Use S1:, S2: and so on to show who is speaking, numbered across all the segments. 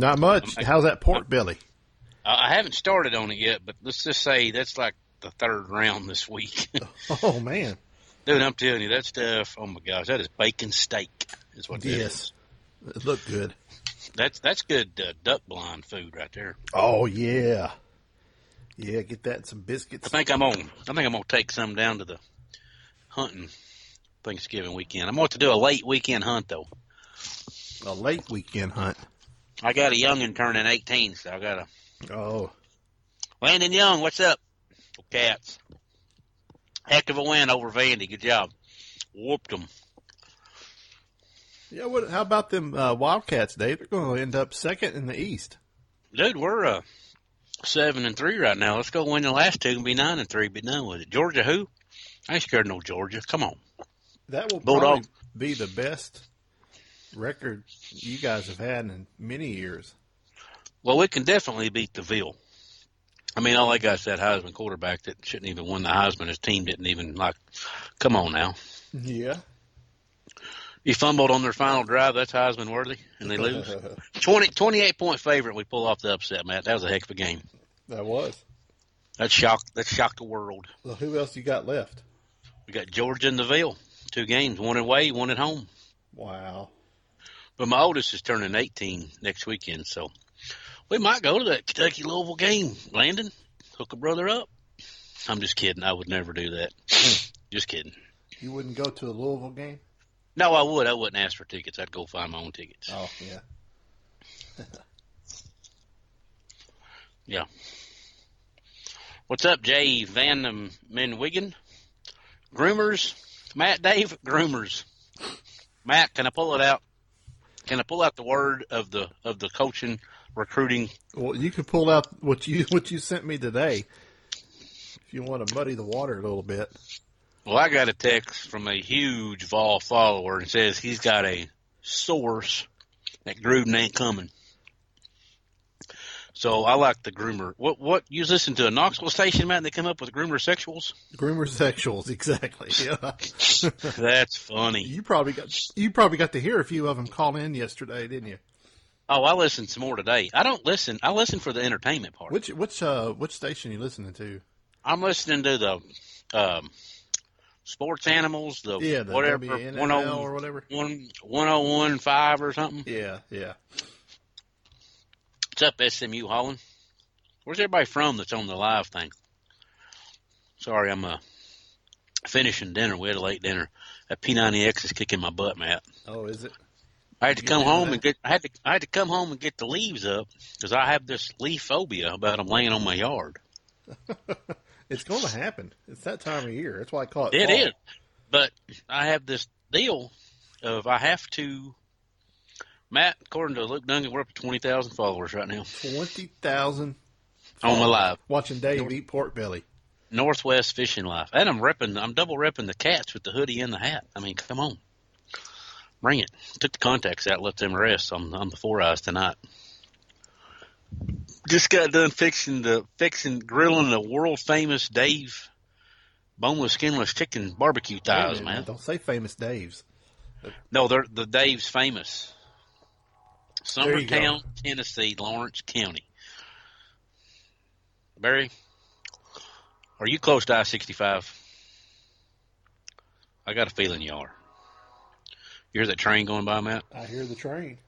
S1: Not much. How's that pork belly?
S2: I haven't started on it yet, but let's just say that's like the third round this week.
S1: Oh, man.
S2: Dude, I'm telling you, that stuff, oh, my gosh, that is bacon steak is what that is.
S1: It looked good.
S2: That's good duck blind food right there.
S1: Oh, yeah. Yeah, get that and some biscuits.
S2: I think I'm gonna take some down to the hunting Thanksgiving weekend. I'm going to do a late weekend hunt, though.
S1: A late weekend hunt?
S2: I got a youngin' turning 18, so I got a...
S1: Oh.
S2: Landon Young, what's up? Cats. Heck of a win over Vandy. Good job. Whooped them.
S1: Yeah, how about them Wildcats, Dave? They're going to end up second in the East.
S2: Dude, we're 7-3 right now. Let's go win the last two and be 9-3. Be done with it. Georgia who? I ain't scared of no Georgia. Come on.
S1: That will
S2: Bulldog.
S1: probably be the best record you guys have had in many years.
S2: Well, we can definitely beat the Ville. I mean, all they got is that Heisman quarterback that shouldn't even win the Heisman. His team didn't even, come on now.
S1: Yeah.
S2: He fumbled on their final drive. That's Heisman worthy, and they lose. 28-point favorite. We pull off the upset, Matt. That was a heck of a game.
S1: That was.
S2: That shocked the world.
S1: Well, who else you got left?
S2: We got Georgia and the Ville. 2 games, one away, one at home.
S1: Wow.
S2: But my oldest is turning 18 next weekend, so we might go to that Kentucky-Louisville game. Landon, hook a brother up. I'm just kidding. I would never do that. Just kidding.
S1: You wouldn't go to a Louisville game?
S2: No, I would. I wouldn't ask for tickets. I'd go find my own tickets.
S1: Oh, yeah.
S2: Yeah. What's up, Jay Van Menwigan? Groomers. Matt, Dave, groomers. Matt, can I pull it out? Can I pull out the word of the coaching, recruiting?
S1: Well, you could pull out what you sent me today if you want to muddy the water a little bit.
S2: Well, I got a text from a huge Vol follower and says he's got a source that Gruden ain't coming. So I like the groomer. What you listen to a Knoxville station, Matt, and they come up with groomer sexuals?
S1: Groomer sexuals, exactly. Yeah.
S2: That's funny.
S1: You probably got to hear a few of them call in yesterday, didn't you?
S2: Oh, I listened some more today. I don't listen. I listen for the entertainment part.
S1: Which station are you listening to?
S2: I'm listening to the Sports Animals, the whatever,
S1: WNL or whatever,
S2: 101.5 or something.
S1: Yeah, yeah.
S2: What's up, SMU Holland? Where's everybody from that's on the live thing? Sorry, I'm finishing dinner. We had a late dinner. That P90X is kicking my butt, Matt.
S1: Oh, is it?
S2: I had to come home and get. I had to come home and get the leaves up because I have this leaf phobia about them laying on my yard.
S1: It's going to happen. It's that time of year. That's why I call it.
S2: It
S1: fall.
S2: is, but I have this deal of I have to. Matt, according to Luke Duncan, we're up to 20,000 followers right now.
S1: 20,000
S2: on the live.
S1: Watching Dave eat pork belly.
S2: Northwest Fishing Life. And I'm double repping the cats with the hoodie and the hat. I mean, come on. Bring it. Took the contacts out, let them rest on the 4 eyes tonight. Just got done grilling the world famous Dave boneless, skinless chicken barbecue thighs, man.
S1: Don't say famous Dave's.
S2: No, they're the Dave's famous. Summertown, Tennessee, Lawrence County. Barry, are you close to I-65? I got a feeling you are. You hear that train going by, Matt?
S1: I hear the train.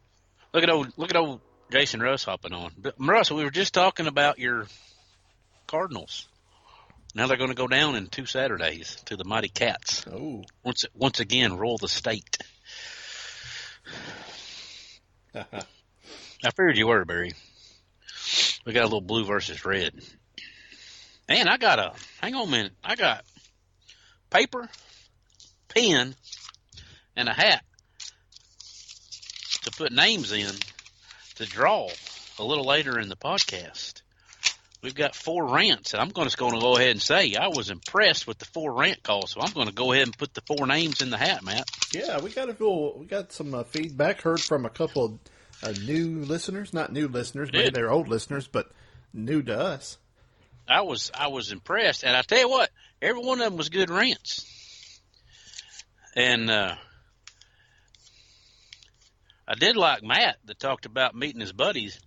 S2: Look at old Jason Russ hopping on. But Russ, we were just talking about your Cardinals. Now they're going to go down in 2 Saturdays to the Mighty Cats.
S1: Oh.
S2: Once again, rule the state. I figured you were, Barry. We got a little blue versus red. And hang on a minute. I got paper, pen, and a hat to put names in to draw a little later in the podcast. We've got 4 rants, and I'm just going to go ahead and say I was impressed with the 4 rant calls, so I'm going to go ahead and put the 4 names in the hat, Matt.
S1: Yeah, we got some feedback. Heard from a couple of new listeners, not new listeners, maybe they're old listeners, but new to us.
S2: I was impressed, and I tell you what, every one of them was good rants. And I did like Matt that talked about meeting his buddies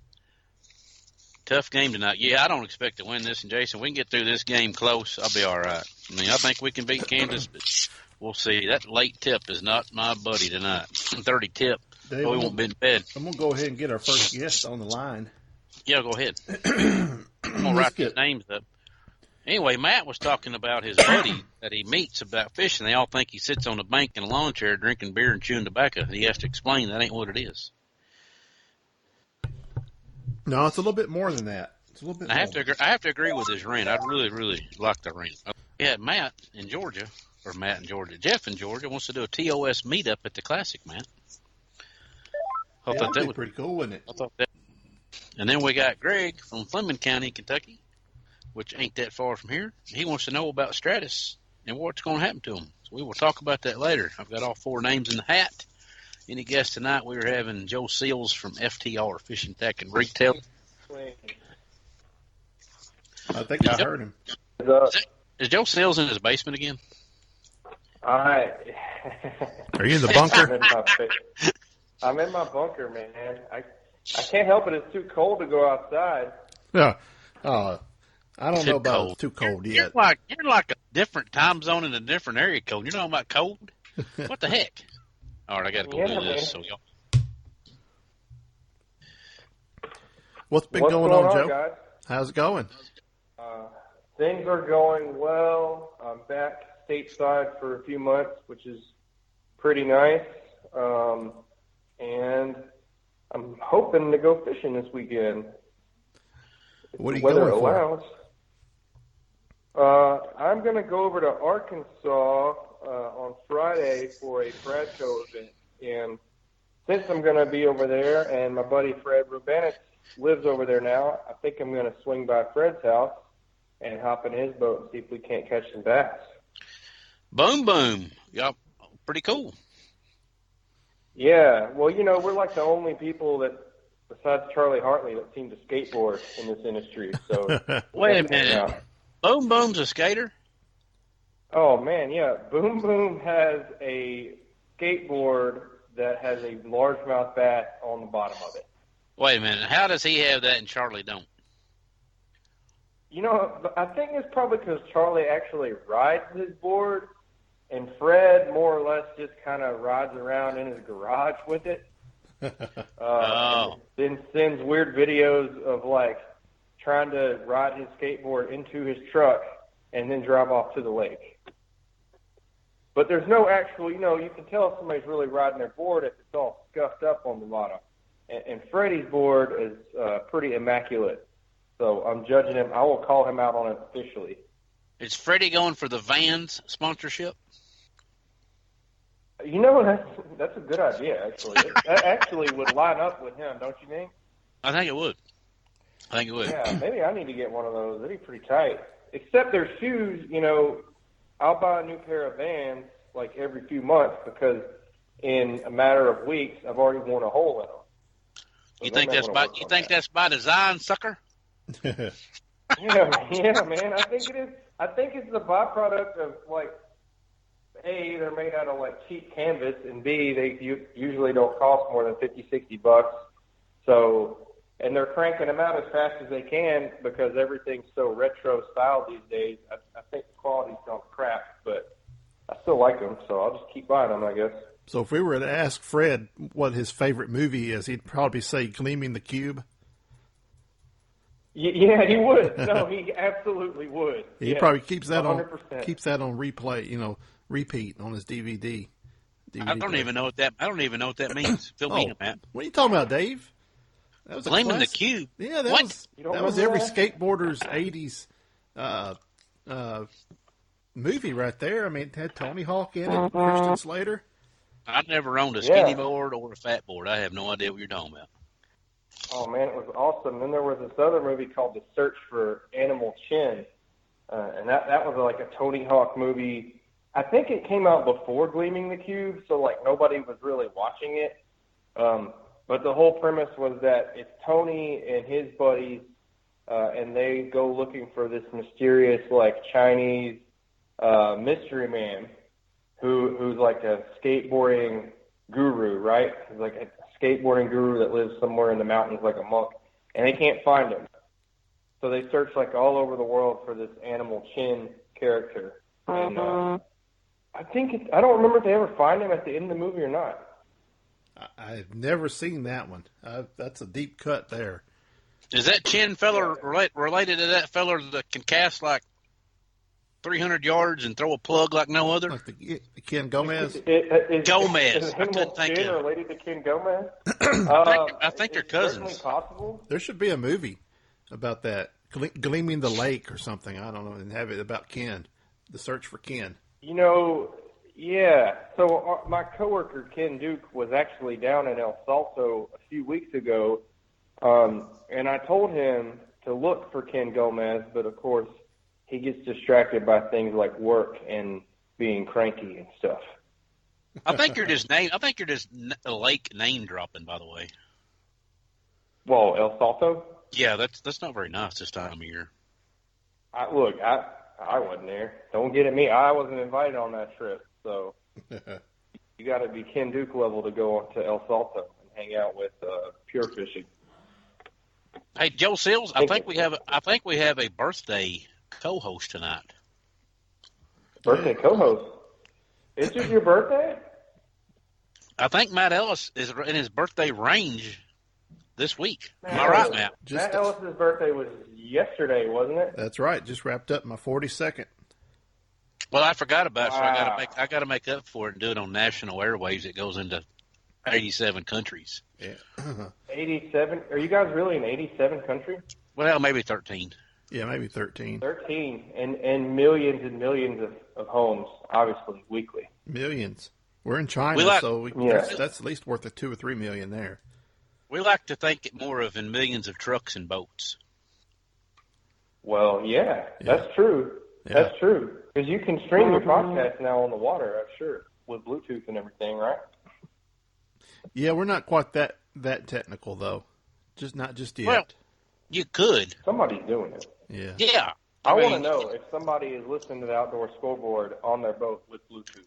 S2: tough game tonight. Yeah, I don't expect to win this, and Jason, we can get through this game close. I'll be all right. I mean, I think we can beat Kansas, but we'll see. That late tip is not my buddy tonight. 30 tip.
S1: Dave,
S2: we won't be in bed.
S1: I'm going to go ahead and get our first guest on the line.
S2: Yeah, go ahead. I'm going to write these names up. Anyway, Matt was talking about his buddy that he meets about fishing. They all think he sits on a bank in a lawn chair drinking beer and chewing tobacco. He has to explain that ain't what it is.
S1: No, it's a little bit more than that. It's a little bit.
S2: I have to agree with his rant. I really, really like the rant. Yeah, Matt in Georgia, Jeff in Georgia wants to do a TOS meetup at the Classic, Matt. I thought that
S1: would be pretty cool, wouldn't it?
S2: I thought that. And then we got Greg from Fleming County, Kentucky, which ain't that far from here. He wants to know about Stratus and what's going to happen to him. So we will talk about that later. I've got all 4 names in the hat. Any guests tonight? We were having Joe Sills from FTR, Fishing Tack and Retail.
S1: I think I heard him.
S2: Is Joe Sills in his basement again?
S3: Are
S1: you in the bunker?
S3: I'm in my bunker, man. I can't help it. It's too cold to go outside.
S1: Yeah. I don't know about too cold yet.
S2: You're like a different time zone in a different area code. You're talking about cold? What the heck? All right, I got to go do this. So y'all.
S1: What's going on, Joe?
S3: Guys?
S1: How's it going?
S3: Things are going well. I'm back stateside for a few months, which is pretty nice. And I'm hoping to go fishing this weekend.
S1: What are you
S3: weather
S1: going
S3: allows. I'm going to go over to Arkansas on Friday for a Brad Show event. And since I'm going to be over there, and my buddy Fred Rubanich lives over there now, I think I'm going to swing by Fred's house and hop in his boat and see if we can't catch some bass.
S2: Boom, boom. Y'all pretty cool.
S3: Yeah. Well, we're like the only people that, besides Charlie Hartley, that seem to skateboard in this industry. So
S2: wait a minute. Boom Boom's a skater?
S3: Oh, man, yeah. Boom Boom has a skateboard that has a largemouth bass on the bottom of it.
S2: Wait a minute. How does he have that and Charlie don't?
S3: I think it's probably because Charlie actually rides his board, and Fred more or less just kind of rides around in his garage with it. Then sends weird videos of, trying to ride his skateboard into his truck and then drive off to the lake. But there's no actual, you can tell if somebody's really riding their board if it's all scuffed up on the bottom. And Freddie's board is pretty immaculate. So I'm judging him. I will call him out on it officially.
S2: Is Freddie going for the Vans sponsorship?
S3: That's a good idea, actually. That actually would line up with him, don't you think?
S2: I think it would.
S3: Yeah, maybe I need to get one of those. They'd be pretty tight. Except their shoes, I'll buy a new pair of Vans every few months because in a matter of weeks I've already worn a hole in them. So
S2: you think that's by design, sucker?
S3: yeah, man. I think it is. I think it's the byproduct of A, they're made out of cheap canvas, and B, they usually don't cost more than $50-$60. So, and they're cranking them out as fast as they can because everything's so retro style these days. I think the quality's gone crap, but I still like them, so I'll just keep buying them, I guess.
S1: So if we were to ask Fred what his favorite movie is, he'd probably say Gleaming the Cube.
S3: Yeah, he would. No, he absolutely would.
S1: He probably keeps that 100%. On replay, repeat on his DVD.
S2: I don't even know what that means. Fill me in, Matt.
S1: What are you talking about, Dave? That was
S2: Gleaming the Cube.
S1: Yeah, that was every skateboarder's 80s movie right there. I mean, it had Tony Hawk in it, Christian Slater.
S2: I never owned a skinny board or a fat board. I have no idea what you're talking about.
S3: Oh, man, it was awesome. Then there was this other movie called The Search for Animal Chin, and that was a Tony Hawk movie. I think it came out before Gleaming the Cube, so nobody was really watching it. But the whole premise was that it's Tony and his buddies, and they go looking for this mysterious Chinese mystery man who's a skateboarding guru, right? He's a skateboarding guru that lives somewhere in the mountains like a monk, and they can't find him. So they searched like all over the world for this Animal Chin character. And I don't remember if they ever find him at the end of the movie or not.
S1: I've never seen that one. That's a deep cut there.
S2: Is that Chin fella related to that fella that can cast like 300 yards and throw a plug like no other?
S1: Like the Ken Gomez?
S2: Gomez.
S3: Is
S2: I couldn't think
S3: Chin
S2: of it.
S3: related to Ken Gomez?
S2: I think they're
S3: It's
S2: cousins.
S3: certainly possible.
S1: There should be a movie about that, Gleaming the Lake or something. I don't know, and have it about Ken, the search for Ken.
S3: You know, yeah. So my coworker Ken Duke was actually down in El Salto a few weeks ago, and I told him to look for Ken Gomez, but of course he gets distracted by things like work and being cranky and stuff.
S2: I think you're just a lake name dropping, by the way.
S3: Well, El Salto?
S2: Yeah, that's not very nice this time of year.
S3: I wasn't there. Don't get at me. I wasn't invited on that trip, so you got to be Ken Duke level to go to El Salto and hang out with pure fishing.
S2: Hey, Joe Sills, I think we have a birthday co-host tonight.
S3: Birthday co-host. Is it your birthday?
S2: I think Matt Ellis is in his birthday range this week. Am I right, Matt?
S3: Matt Ellis's birthday was yesterday, wasn't it?
S1: That's right. Just wrapped up my 42nd.
S2: Well, I forgot about it, so
S3: Wow.
S2: I got to make up for it and do it on national airwaves. It goes into 87 countries.
S1: Yeah.
S3: 87. Are you guys really in 87 countries?
S2: Well, maybe 13.
S1: Yeah, maybe 13.
S3: 13 and millions of homes, obviously, weekly.
S1: Millions. We're in China,
S3: Yeah.
S1: that's at least worth a 2 or 3 million there.
S2: We like to think it more of in millions of trucks and boats.
S3: Well, yeah. That's true.
S1: Yeah.
S3: That's true. Because you can stream your podcast now on the water, I'm sure, with Bluetooth and everything, right?
S1: Yeah, we're not quite that technical though. Not just yet.
S2: Well, you could.
S3: Somebody's doing it.
S1: Yeah.
S2: Yeah.
S3: I want to
S2: mean,
S3: know if somebody is listening to the Outdoor Scoreboard on their boat with Bluetooth.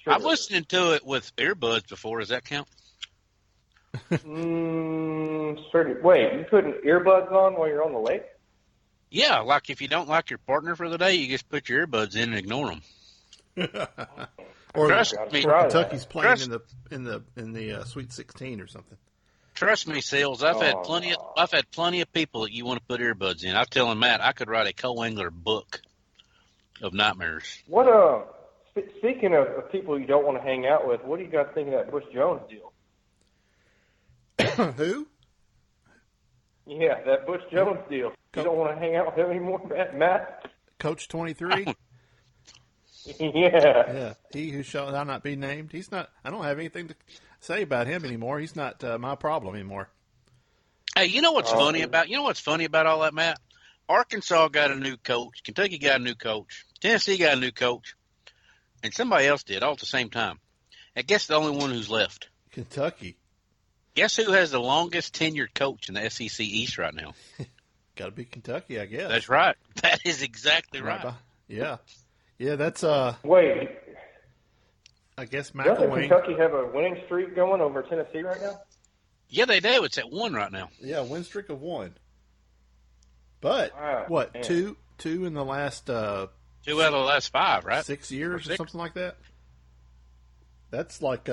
S3: Sure.
S2: I've listened to it with earbuds before. Does that count?
S3: Certain. Wait, you putting earbuds on while you're on the lake?
S2: Yeah, like if you don't like your partner for the day, you just put your earbuds in and ignore them.
S1: Or
S2: Trust me.
S1: Kentucky's playing in the Sweet 16 or something.
S2: Trust me, Sills. I've had plenty of people that you want to put earbuds in. I was telling Matt I could write a co-angler book of nightmares.
S3: What speaking of people you don't want to hang out with, what do you guys think of that Bush Jones deal?
S1: Who?
S3: Yeah, that Bush Jones deal. You don't want to hang out with him anymore, Matt?
S1: Coach 23?
S3: Yeah.
S1: Yeah. He who shall not be named. He's not. I don't have anything to say about him anymore. He's not my problem anymore.
S2: Hey, you know what's funny about all that, Matt? Arkansas got a new coach. Kentucky got a new coach. Tennessee got a new coach. And somebody else did all at the same time. I guess the only one who's left.
S1: Kentucky.
S2: Guess who has the longest tenured coach in the SEC East right now?
S1: Got to be Kentucky, I guess.
S2: That's right. That is exactly right.
S1: Yeah. Yeah, that's
S3: Wait,
S1: I guess
S3: doesn't
S1: McElwain.
S3: Kentucky have a winning streak going over Tennessee right now?
S2: Yeah, they do. It's at 1 right now.
S1: Yeah, win streak of 1. But
S3: Wow,
S1: what,
S3: man.
S1: two in the last
S2: 2 out of the last 5, right?
S1: 6 years or
S2: 6.
S1: something like that? That's like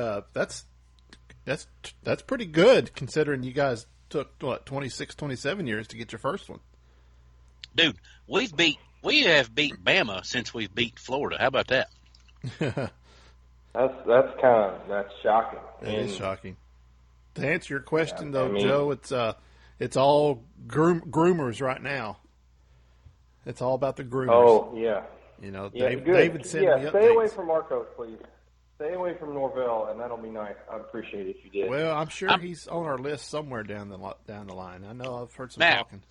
S1: that's pretty good considering you guys took 26, 27 years to get your first one.
S2: Dude, we have beat Bama since we've beat Florida. How about that?
S3: That's shocking.
S1: It is shocking. To answer your question,
S3: Yeah,
S1: though,
S3: I mean-
S1: Joe, it's all groomers right now. It's all about the groomers.
S3: Oh yeah.
S1: You know,
S3: Yeah, good.
S1: David sent me updates.
S3: Stay away from our coach, please. Stay away from Norvell, and that'll be nice. I'd appreciate it if you did.
S1: Well, I'm sure he's on our list somewhere down the line. I know I've heard some
S2: Matt.
S1: talking.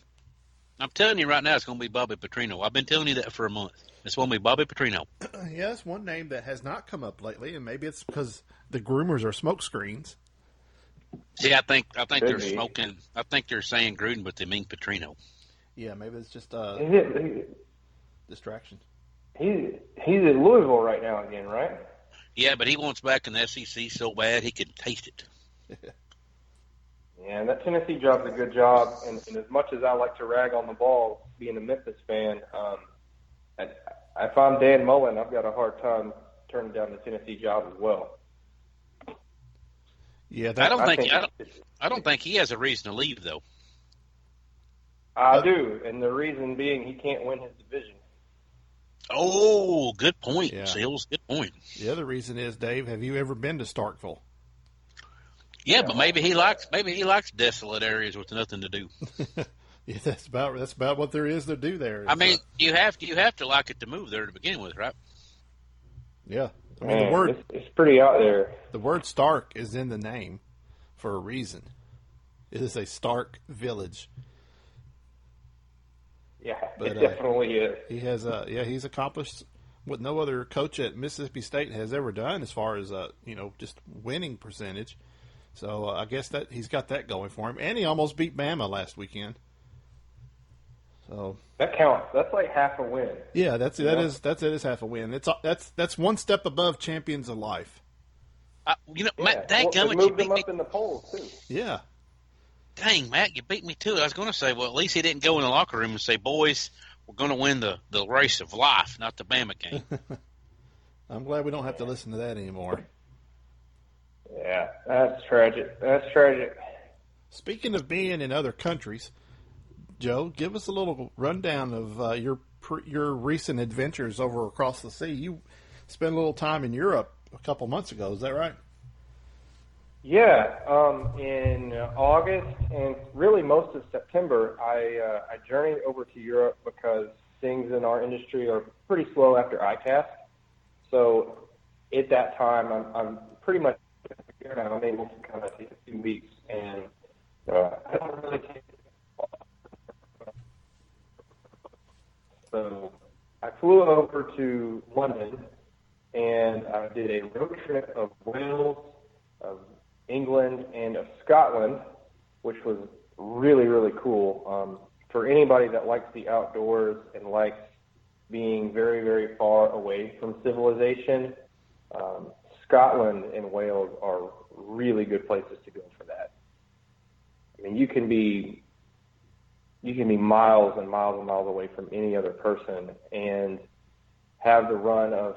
S2: I'm telling you right now, it's going to be Bobby Petrino. I've been telling you that for a month. It's going to be Bobby Petrino.
S1: Yeah, that's one name that has not come up lately, and maybe it's because the groomers are smoke screens.
S2: See, I think they're
S3: be.
S2: smoking. I think they're saying Gruden, but they mean Petrino.
S1: Yeah, maybe it's just distraction.
S3: He's at Louisville right now again, right?
S2: Yeah, but he wants back in the SEC so bad he could taste it.
S3: Yeah, and that Tennessee job's a good job. And as much as I like to rag on the ball, being a Memphis fan, if I'm Dan Mullen, I've got a hard time turning down the Tennessee job as well.
S1: Yeah,
S2: I don't think he has a reason to leave though.
S3: I do, and the reason being he can't win his division.
S2: Oh, good point,
S1: Yeah.
S2: Sills. Good point.
S1: The other reason is, Dave, have you ever been to Starkville?
S2: Yeah, but maybe he likes desolate areas with nothing to do.
S1: Yeah, that's about what there is to do there.
S2: I mean, you have to like it to move there to begin with, right?
S1: Yeah, I mean
S3: it's pretty out there.
S1: The word Stark is in the name for a reason. It is a Stark village.
S3: Yeah,
S1: but,
S3: it definitely is.
S1: He has he's accomplished what no other coach at Mississippi State has ever done as far as just winning percentage. So I guess that he's got that going for him, and he almost beat Bama last weekend. So
S3: that counts. That's like half a win.
S1: Yeah, that is half a win. That's one step above champions of life.
S2: Matt,
S3: it moved them up in the polls too.
S1: Yeah.
S2: Dang, Matt, you beat me to it. I was going to say, well, at least he didn't go in the locker room and say, boys, we're going to win the race of life, not the Bama game.
S1: I'm glad we don't have to listen to that anymore.
S3: Yeah, that's tragic. That's tragic.
S1: Speaking of being in other countries, Joe, give us a little rundown of your recent adventures over across the sea. You spent a little time in Europe a couple months ago. Is that right?
S3: Yeah, in August and really most of September, I journeyed over to Europe because things in our industry are pretty slow after ICAST. So at that time, I'm pretty much here now. I'm able to kind of take a few weeks, and I don't really take So I flew over to London, and I did a road trip of Wales, of England, and of Scotland, which was really, really cool. For anybody that likes the outdoors and likes being very, very far away from civilization, Scotland and Wales are really good places to go for that. I mean, you can be miles and miles and miles away from any other person and have the run of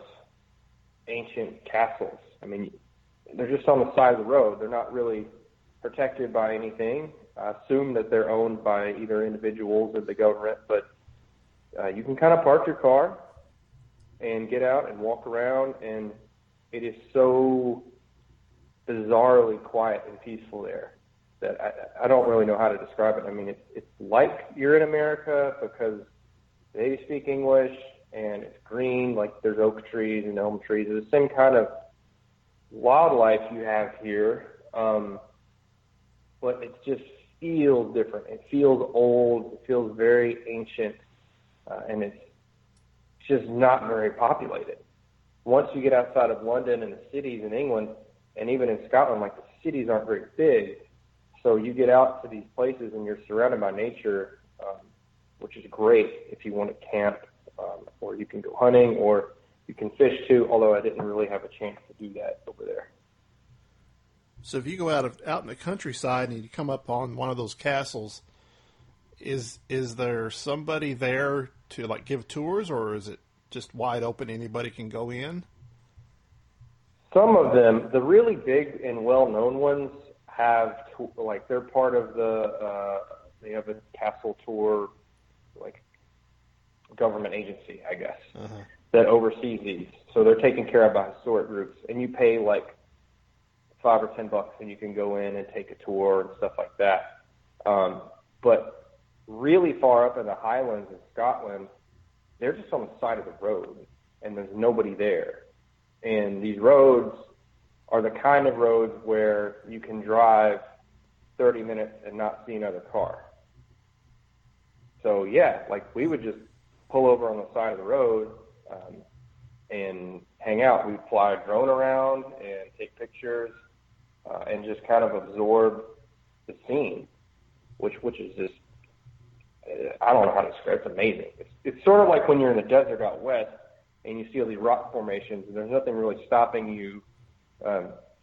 S3: ancient castles. I mean, they're just on the side of the road. They're not really protected by anything. I assume that they're owned by either individuals or the government, but you can kind of park your car and get out and walk around, and it is so bizarrely quiet and peaceful there that I don't really know how to describe it. I mean, it's like you're in America because they speak English, and it's green, like there's oak trees and elm trees. It's the same kind of wildlife you have here, but it just feels different. It feels old. It feels very ancient, and it's just not very populated. Once you get outside of London and the cities in England, and even in Scotland, like the cities aren't very big, so you get out to these places and you're surrounded by nature, which is great if you want to camp, or you can go hunting, or you can fish too, although I didn't really have a chance to do that over there.
S1: So if you go out in the countryside and you come up on one of those castles, is there somebody there to like give tours, or is it just wide open, anybody can go in?
S3: Some of them, the really big and well-known ones, have they're part of they have a castle tour, like government agency, I guess, that oversees these. So they're taken care of by historic groups, and you pay like $5 or $10, and you can go in and take a tour and stuff like that. But really far up in the Highlands in Scotland, they're just on the side of the road, and there's nobody there. And these roads are the kind of roads where you can drive 30 minutes and not see another car. So yeah, like we would just pull over on the side of the road and hang out. We'd fly a drone around and take pictures and just kind of absorb the scene, which is just, I don't know how to describe it. It's amazing. It's sort of like when you're in the desert out west and you see all these rock formations, and there's nothing really stopping you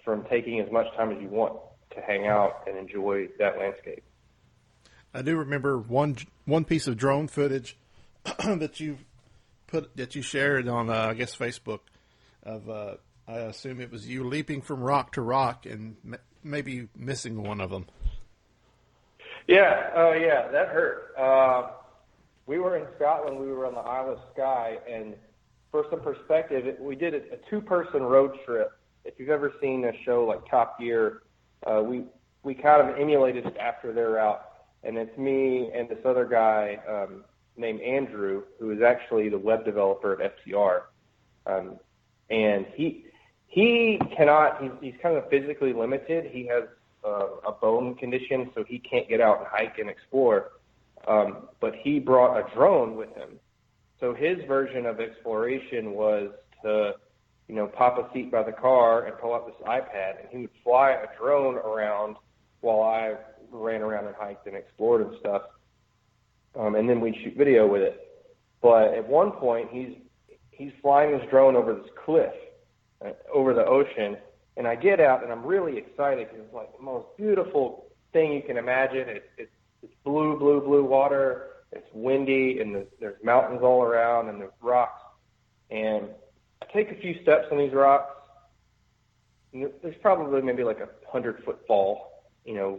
S3: from taking as much time as you want. to hang out and enjoy that landscape.
S1: I do remember one piece of drone footage that you shared on I guess Facebook of I assume it was you leaping from rock to rock and maybe missing one of them.
S3: Yeah, oh yeah, that hurt. We were in Scotland. We were on the Isle of Skye, and for some perspective, we did a two-person road trip. If you've ever seen a show like Top Gear, we kind of emulated it after their route. And it's me and this other guy named Andrew, who is actually the web developer at FTR. And he cannot, he's kind of physically limited. He has a bone condition, so he can't get out and hike and explore. But he brought a drone with him. So his version of exploration was to, pop a seat by the car and pull out this iPad, and he would fly a drone around while I ran around and hiked and explored and stuff. And then we'd shoot video with it. But at one point, he's flying this drone over this cliff, over the ocean, and I get out and I'm really excited because it's like the most beautiful thing you can imagine. It's blue water. It's windy, and there's mountains all around, and there's rocks. And I take a few steps on these rocks. And there's probably maybe like 100-foot fall, a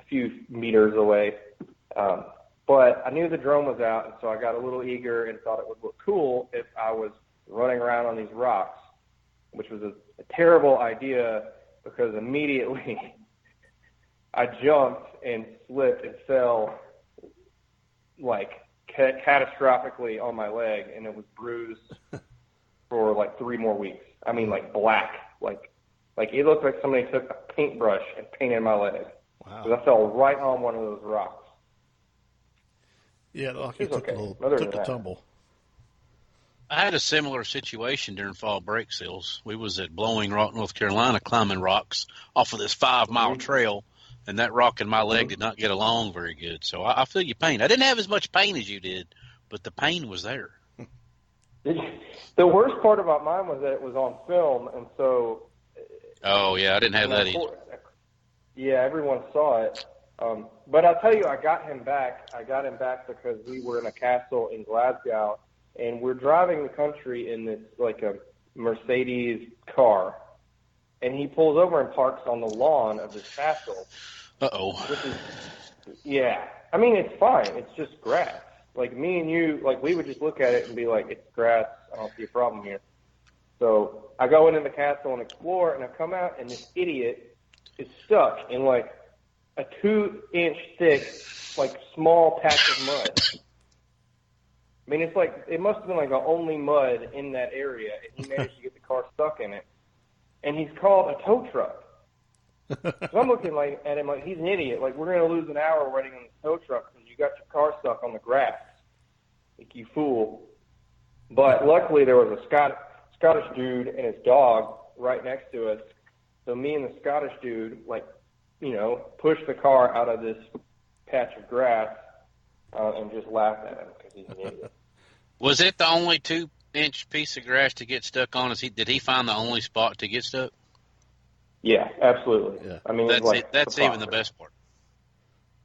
S3: few meters away. But I knew the drone was out, and so I got a little eager and thought it would look cool if I was running around on these rocks, which was a terrible idea because immediately I jumped and slipped and fell like catastrophically on my leg, and it was bruised for like 3 more weeks. I mean, like black, like it looked like somebody took a paintbrush and painted my leg.
S1: Wow.
S3: Because I fell right on one of those rocks.
S1: Yeah, like it took a tumble.
S2: I had a similar situation during fall break, Sills. We was at Blowing Rock, North Carolina, climbing rocks off of this 5-mile trail, and that rock in my leg did not get along very good. So I feel your pain. I didn't have as much pain as you did, but the pain was there.
S3: The worst part about mine was that it was on film, and so...
S2: Oh, yeah, I didn't have that either.
S3: Yeah, everyone saw it. But I'll tell you, I got him back. I got him back because we were in a castle in Glasgow, and we're driving the country in this, like a Mercedes car. And he pulls over and parks on the lawn of this castle.
S2: Uh-oh.
S3: Yeah. I mean, it's fine. It's just grass. Like, me and you, like, we would just look at it and be like, it's grass. I don't see a problem here. So I go into the castle and explore, and I come out, and this idiot is stuck in, like, a 2-inch thick, like, small patch of mud. I mean, it's like, it must have been like the only mud in that area, and he managed to get the car stuck in it. And he's called a tow truck. So I'm looking like at him like he's an idiot. Like, we're going to lose an hour waiting on the tow truck because you got your car stuck on the grass. Like, you fool. But luckily there was a Scottish dude and his dog right next to us. So me and the Scottish dude, like, pushed the car out of this patch of grass and just laughed at him because he's an idiot.
S2: Was it the only 2-inch piece of grass to get stuck on? Did he find the only spot to get stuck?
S3: Yeah, absolutely. Yeah. I mean,
S2: that's even the best part.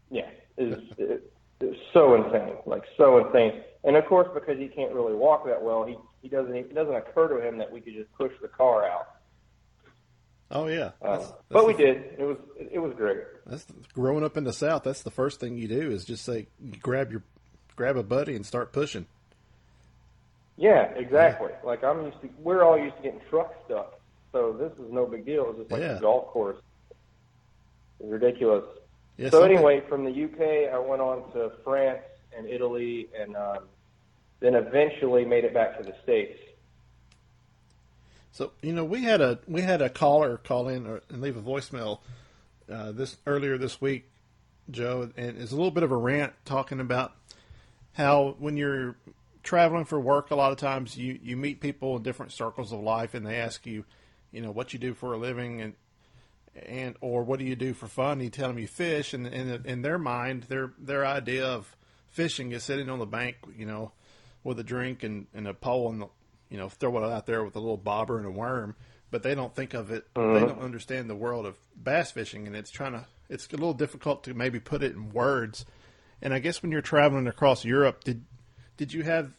S3: Yeah, it's so insane, like so insane. And of course, because he can't really walk that well, it doesn't occur to him that we could just push the car out.
S1: Oh yeah,
S3: but we did. It was great.
S1: That's growing up in the South. That's the first thing you do is just say grab a buddy and start pushing. Yeah, exactly.
S3: Yeah. Like we're all used to getting trucks stuck. So this is no big deal. It's just like a golf course. It's ridiculous. Yeah, so anyway, from the UK, I went on to France and Italy, and then eventually made it back to the States.
S1: So we had a caller call in and leave a voicemail earlier this week, Joe, and it's a little bit of a rant talking about how when you're traveling for work, a lot of times you meet people in different circles of life, and they ask you, what you do for a living and or what do you do for fun? And you tell them you fish, and in their mind, their idea of fishing is sitting on the bank, with a drink and a pole and throw it out there with a little bobber and a worm. but they don't think of it.
S3: Mm-hmm.
S1: They don't understand the world of bass fishing, and it's a little difficult to maybe put it in words. And I guess when you're traveling across Europe, did you have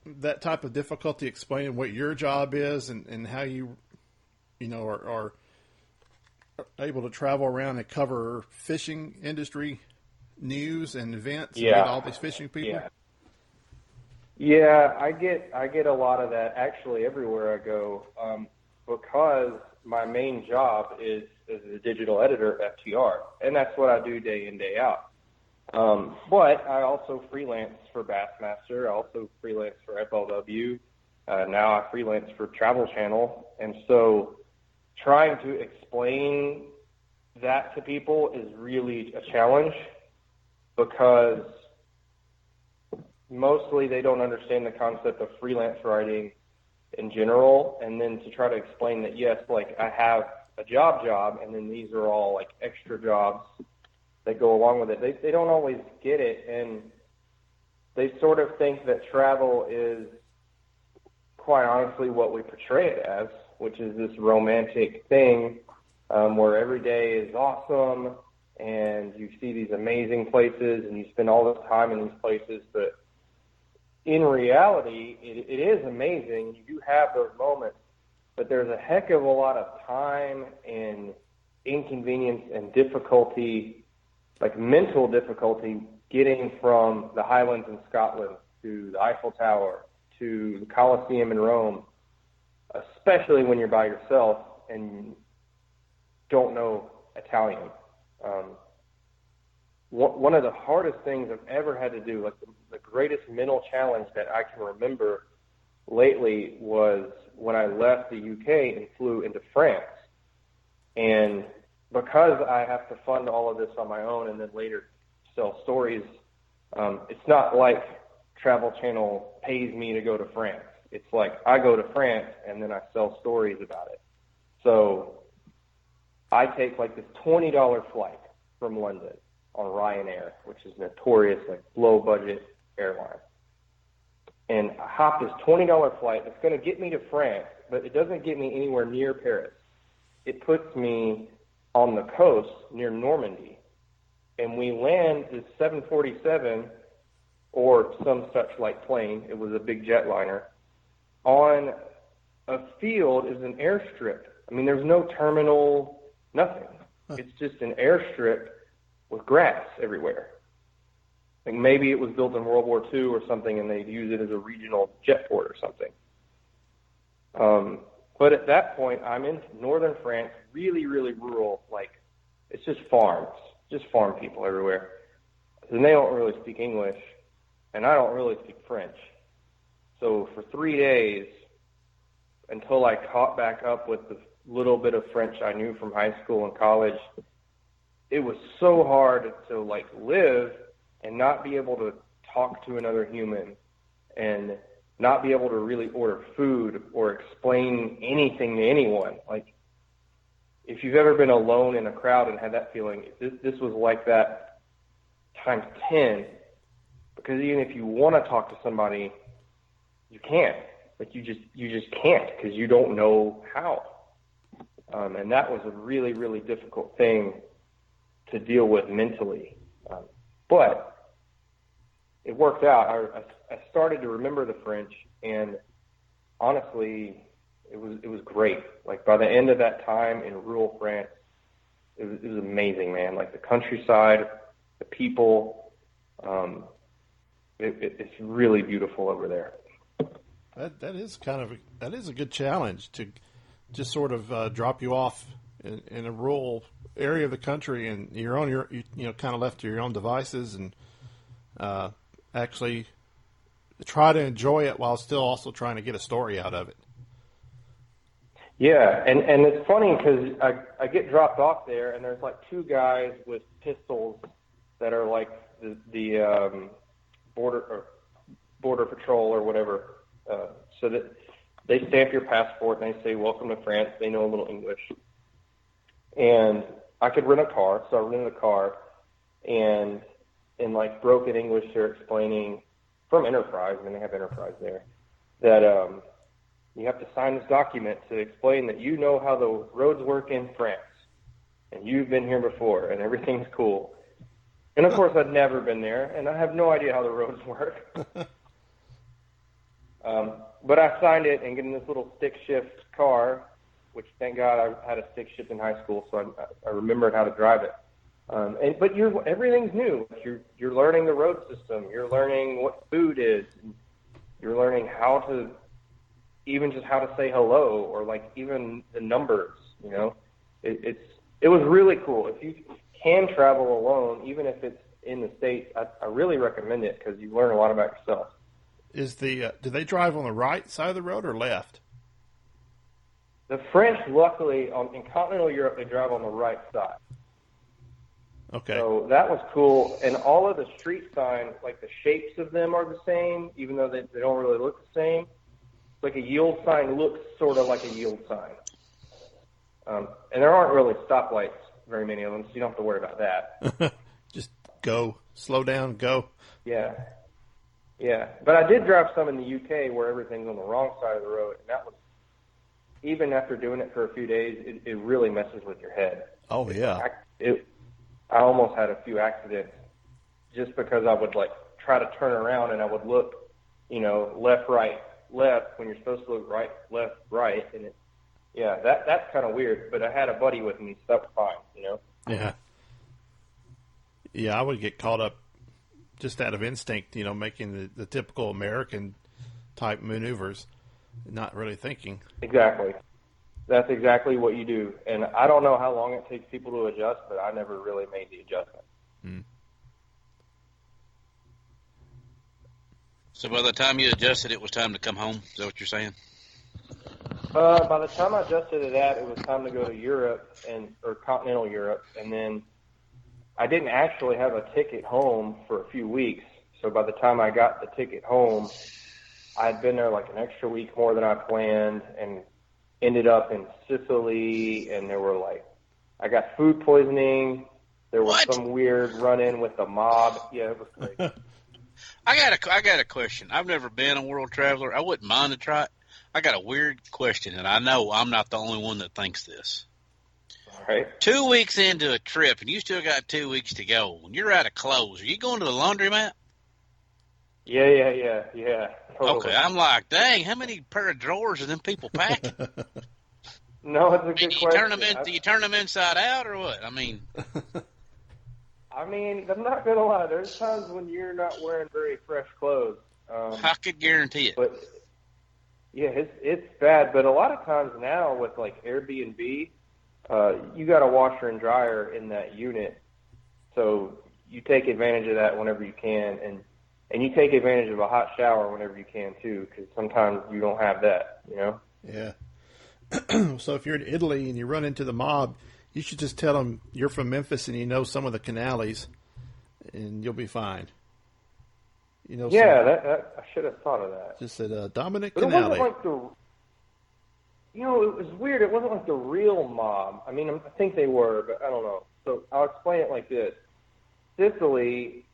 S1: that type of difficulty explaining what your job is and how you are able to travel around and cover fishing industry news and events and meet all these fishing people?
S3: Yeah, I get a lot of that actually everywhere I go, because my main job is as a digital editor at FTR, and that's what I do day in, day out. But I also freelance for Bassmaster. I also freelance for FLW. Now I freelance for Travel Channel. And so trying to explain that to people is really a challenge, because mostly they don't understand the concept of freelance writing in general. And then to try to explain that, yes, like I have a job, and then these are all like extra jobs that go along with it. They don't always get it, and they sort of think that travel is, quite honestly, what we portray it as, which is this romantic thing where every day is awesome, and you see these amazing places, and you spend all this time in these places. But in reality, it is amazing. You do have those moments, but there's a heck of a lot of time and inconvenience and difficulty, like mental difficulty, getting from the Highlands in Scotland to the Eiffel Tower to the Colosseum in Rome, especially when you're by yourself and don't know Italian. One of the hardest things I've ever had to do, like the greatest mental challenge that I can remember lately, was when I left the UK and flew into France. And because I have to fund all of this on my own and then later sell stories, it's not like Travel Channel pays me to go to France. It's like I go to France and then I sell stories about it. So I take like this $20 flight from London on Ryanair, which is notorious, like low budget airline. And I hop this $20 flight that's going to get me to France, but it doesn't get me anywhere near Paris. It puts me on the coast near Normandy, and we land this 747 or some such like plane. It was a big jetliner on a field. Is an airstrip. I mean, there's no terminal, nothing. It's just an airstrip with grass everywhere. I think maybe it was built in World War II or something, and they'd use it as a regional jet port or something. But at that point, I'm in northern France, really, really rural. Like, it's just farms, just farm people everywhere. And they don't really speak English, and I don't really speak French. So for 3 days, until I caught back up with the little bit of French I knew from high school and college, it was so hard to, like, live and not be able to talk to another human and not be able to really order food or explain anything to anyone. Like, if you've ever been alone in a crowd and had that feeling, this was like that times 10, because even if you want to talk to somebody, you can't. Like, you just can't, because you don't know how. And that was a really, really difficult thing to deal with mentally. But it worked out. I started to remember the French, and honestly, it was great. Like, by the end of that time in rural France, it was amazing, man. Like, the countryside, the people, it's really beautiful over there.
S1: That is a good challenge, to just sort of drop you off in a rural area of the country, and you're on kind of left to your own devices, and actually try to enjoy it while still also trying to get a story out of it.
S3: Yeah, and it's funny because I get dropped off there, and there's like two guys with pistols that are like the border patrol or whatever, so that they stamp your passport and they say, "Welcome to France." They know a little English, and I could rent a car, so I rented a car, and in like broken English, they're explaining from Enterprise. I mean, they have Enterprise there, that you have to sign this document to explain that you know how the roads work in France, and you've been here before, and everything's cool. And, of course, I'd never been there, and I have no idea how the roads work. But I signed it and get in this little stick-shift car, which, thank God, I had a stick-shift in high school, so I remembered how to drive it. But everything's new. You're learning the road system. You're learning what food is. You're learning how to say hello, or like even the numbers. You know, it was really cool. If you can travel alone, even if it's in the States, I really recommend it because you learn a lot about yourself.
S1: Do they drive on the right side of the road or left?
S3: The French, luckily, in continental Europe, they drive on the right side.
S1: Okay.
S3: So that was cool. And all of the street signs, like the shapes of them are the same, even though they don't really look the same. Like a yield sign looks sort of like a yield sign. And there aren't really stoplights, very many of them, so you don't have to worry about that.
S1: Just go. Slow down, go.
S3: Yeah. Yeah. But I did drive some in the UK where everything's on the wrong side of the road, and that was, even after doing it for a few days, it really messes with your head.
S1: Oh, yeah.
S3: I almost had a few accidents just because I would, like, try to turn around and I would look, left, right, left when you're supposed to look right, left, right. And that's kind of weird. But I had a buddy with me, so that was fine,
S1: Yeah. Yeah, I would get caught up just out of instinct, making the typical American-type maneuvers, not really thinking.
S3: Exactly. That's exactly what you do. And I don't know how long it takes people to adjust, but I never really made the adjustment.
S2: So by the time you adjusted, it was time to come home? Is that what you're saying?
S3: By the time I adjusted to that, it was time to go to Europe or continental Europe. And then I didn't actually have a ticket home for a few weeks. So by the time I got the ticket home, I had been there like an extra week more than I planned, and ended up in Sicily, and I got food poisoning. There was some weird run-in with the mob. Yeah, it was crazy.
S2: I got a question. I've never been a world traveler. I wouldn't mind to try it. I got a weird question, and I know I'm not the only one that thinks this.
S3: All right.
S2: 2 weeks into a trip, and you still got 2 weeks to go. When you're out of clothes, are you going to the laundromat?
S3: Yeah. Totally.
S2: Okay, I'm like, dang, how many pair of drawers are them people packing?
S3: No, it's a good question.
S2: Do you turn them inside out or what? I mean,
S3: I'm not going to lie. There's times when you're not wearing very fresh clothes.
S2: I could guarantee it.
S3: But, yeah, it's bad. But a lot of times now with, like, Airbnb, you got a washer and dryer in that unit. So you take advantage of that whenever you can. And you take advantage of a hot shower whenever you can, too, because sometimes you don't have that,
S1: Yeah. So if you're in Italy and you run into the mob, you should just tell them you're from Memphis and you know some of the Canales, and you'll be fine.
S3: I should have thought of that.
S1: Just said Dominic
S3: But
S1: Canale.
S3: it wasn't like it was weird. It wasn't like the real mob. I think they were, but I don't know. So I'll explain it like this. Sicily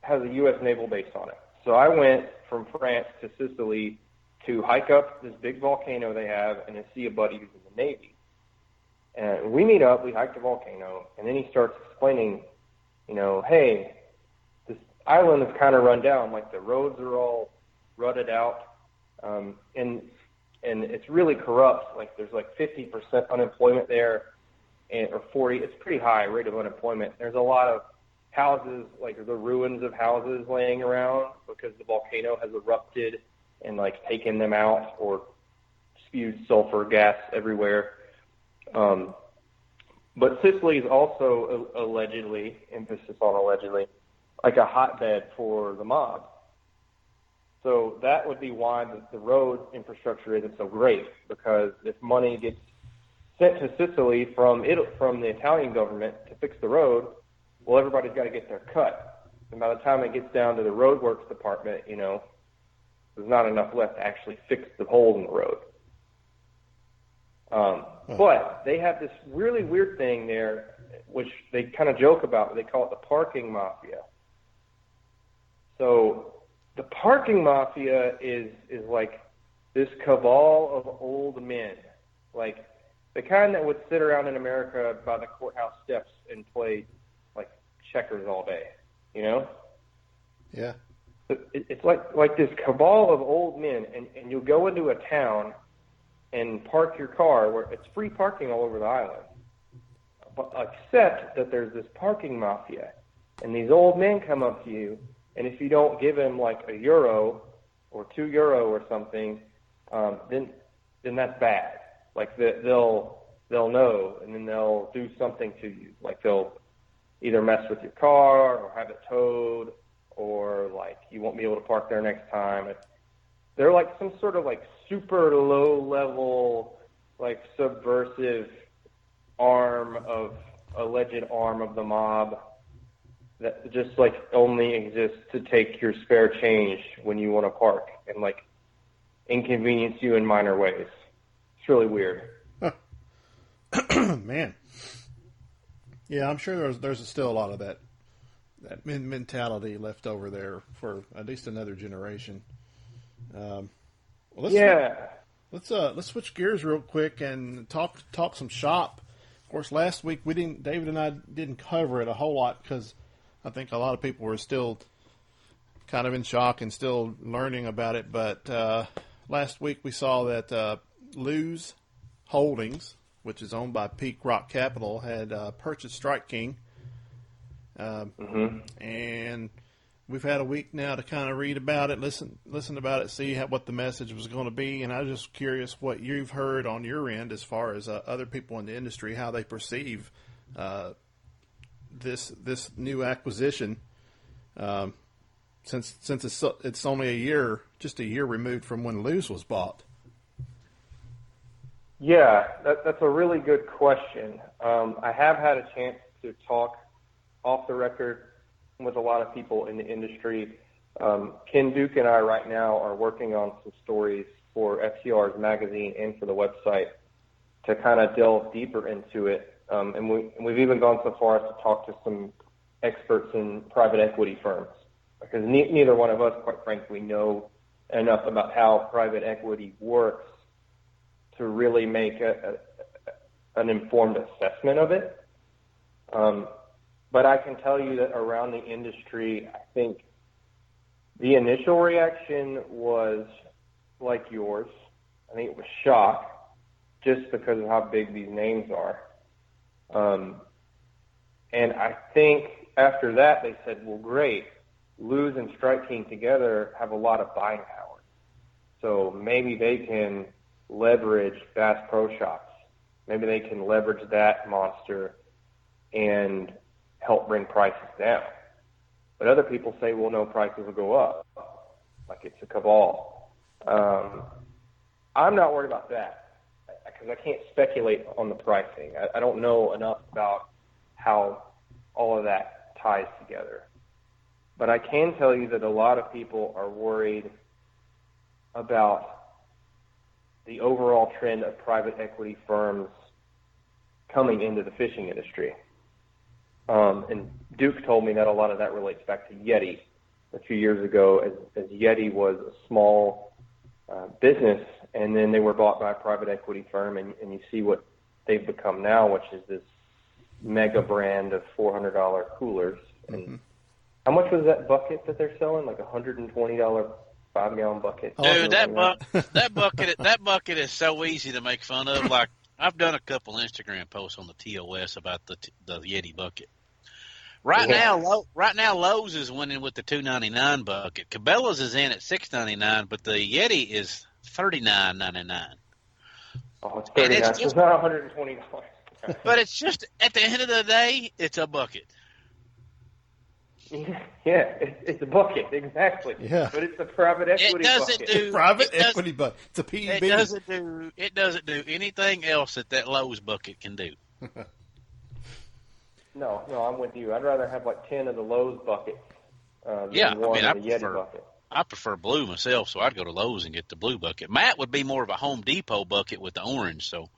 S3: has a U.S. naval base on it. So I went from France to Sicily to hike up this big volcano they have and to see a buddy who's in the Navy. And we meet up, we hike the volcano, and then he starts explaining, hey, this island is kind of run down, like the roads are all rutted out, and it's really corrupt. Like there's like 50% unemployment there, or 40. It's pretty high rate of unemployment. There's a lot of houses, like the ruins of houses laying around because the volcano has erupted and like taken them out or spewed sulfur gas everywhere. But Sicily is also allegedly, emphasis on allegedly, like a hotbed for the mob. So that would be why the road infrastructure isn't so great, because if money gets sent to Sicily from the Italian government to fix the road, well, everybody's got to get their cut. And by the time it gets down to the roadworks department, there's not enough left to actually fix the hole in the road. But they have this really weird thing there, which they kind of joke about. They call it the parking mafia. So the parking mafia is like this cabal of old men, like the kind that would sit around in America by the courthouse steps and play like checkers all day, you know?
S1: Yeah.
S3: It's like this cabal of old men, and you'll go into a town and park your car where it's free parking all over the island, but except that there's this parking mafia, and these old men come up to you, and if you don't give them like €1 or €2 or something, then that's bad. Like they'll know, and then they'll do something to you. Like they'll either mess with your car or have it towed, or like you won't be able to park there next time. They're like some sort of like super low level, like subversive alleged arm of the mob that just like only exists to take your spare change when you want to park and like inconvenience you in minor ways. It's really weird.
S1: Man. Yeah, I'm sure there's still a lot of that mentality left over there for at least another generation. Let's switch gears real quick and talk some shop. Of course, last week David and I didn't cover it a whole lot because I think a lot of people were still kind of in shock and still learning about it. But last week we saw that Luz Holdings, which is owned by Peak Rock Capital, had purchased Strike King. And we've had a week now to kind of read about it, listen about it, see what the message was going to be. And I was just curious what you've heard on your end as far as other people in the industry, how they perceive this new acquisition, since it's only just a year removed from when Luz was bought.
S3: Yeah, that's a really good question. I have had a chance to talk off the record with a lot of people in the industry. Ken Duke and I right now are working on some stories for FTR's magazine and for the website to kind of delve deeper into it. And we've even gone so far as to talk to some experts in private equity firms, because neither one of us, quite frankly, know enough about how private equity works to really make an informed assessment of it. But I can tell you that around the industry, I think the initial reaction was like yours. I think it was shock, just because of how big these names are. And I think after that, they said, well, great, Luz and Strike King together have a lot of buying power. So maybe they can leverage Bass Pro Shops. Maybe they can leverage that monster and help bring prices down. But other people say, well, no, prices will go up. Like it's a cabal. I'm not worried about that, because I can't speculate on the pricing. I don't know enough about how all of that ties together. But I can tell you that a lot of people are worried about the overall trend of private equity firms coming into the fishing industry. And Duke told me that a lot of that relates back to Yeti a few years ago, as Yeti was a small business, and then they were bought by a private equity firm, and you see what they've become now, which is this mega brand of $400 coolers. And how much was that bucket that they're selling? Like $120 5-gallon bucket.
S2: Dude, that bucket is so easy to make fun of. Like, I've done a couple Instagram posts on the TOS about the Yeti bucket. Right now, Lowe's is winning with the $2.99 bucket. Cabela's is in at $6.99, but the Yeti is $39.99.
S3: Oh, it's $39. It's not $120.
S2: But it's just, at the end of the day, it's a bucket.
S3: Yeah, it's a bucket, exactly.
S1: Yeah.
S3: But it's a private equity bucket.
S1: Equity bucket. It's a PEB.
S2: It doesn't do anything else that Lowe's bucket can do.
S3: No, I'm with you. I'd rather have like 10 of the Lowe's buckets than one of the Yeti bucket.
S2: I prefer blue myself, so I'd go to Lowe's and get the blue bucket. Matt would be more of a Home Depot bucket with the orange. So,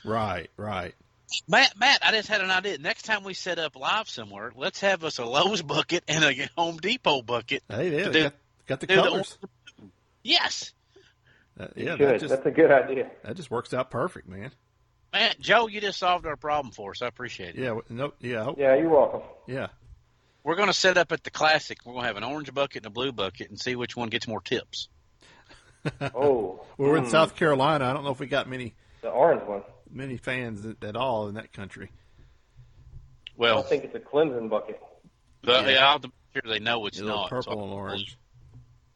S1: Right.
S2: Matt, I just had an idea. Next time we set up live somewhere, let's have us a Lowe's bucket and a Home Depot bucket.
S1: Hey, got the colors.
S2: Yes.
S1: Yeah,
S3: That's a good idea.
S1: That just works out perfect, man.
S2: Man, Joe, you just solved our problem for us. I appreciate it.
S1: Yeah,
S3: Yeah, you're welcome.
S1: Yeah.
S2: We're going to set up at the Classic. We're going to have an orange bucket and a blue bucket and see which one gets more tips.
S3: Oh.
S1: We're in South Carolina. I don't know if we got
S3: the orange one.
S1: many fans at all in that country.
S2: Well,
S3: I think it's a Clemson bucket.
S2: I'll make sure they know it's not.
S1: Purple and orange.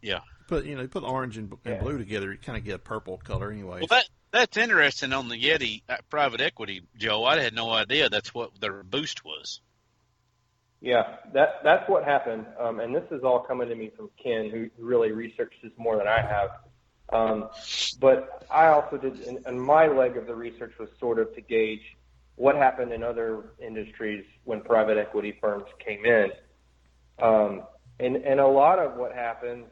S2: Yeah.
S1: But you put orange and blue together, you kind of get a purple color anyway.
S2: Well, that's interesting on the Yeti private equity, Joe. I had no idea that's what their boost was.
S3: Yeah, that's what happened. And this is all coming to me from Ken, who really researched this more than I have. But I also did, and my leg of the research was sort of to gauge what happened in other industries when private equity firms came in. And a lot of what happens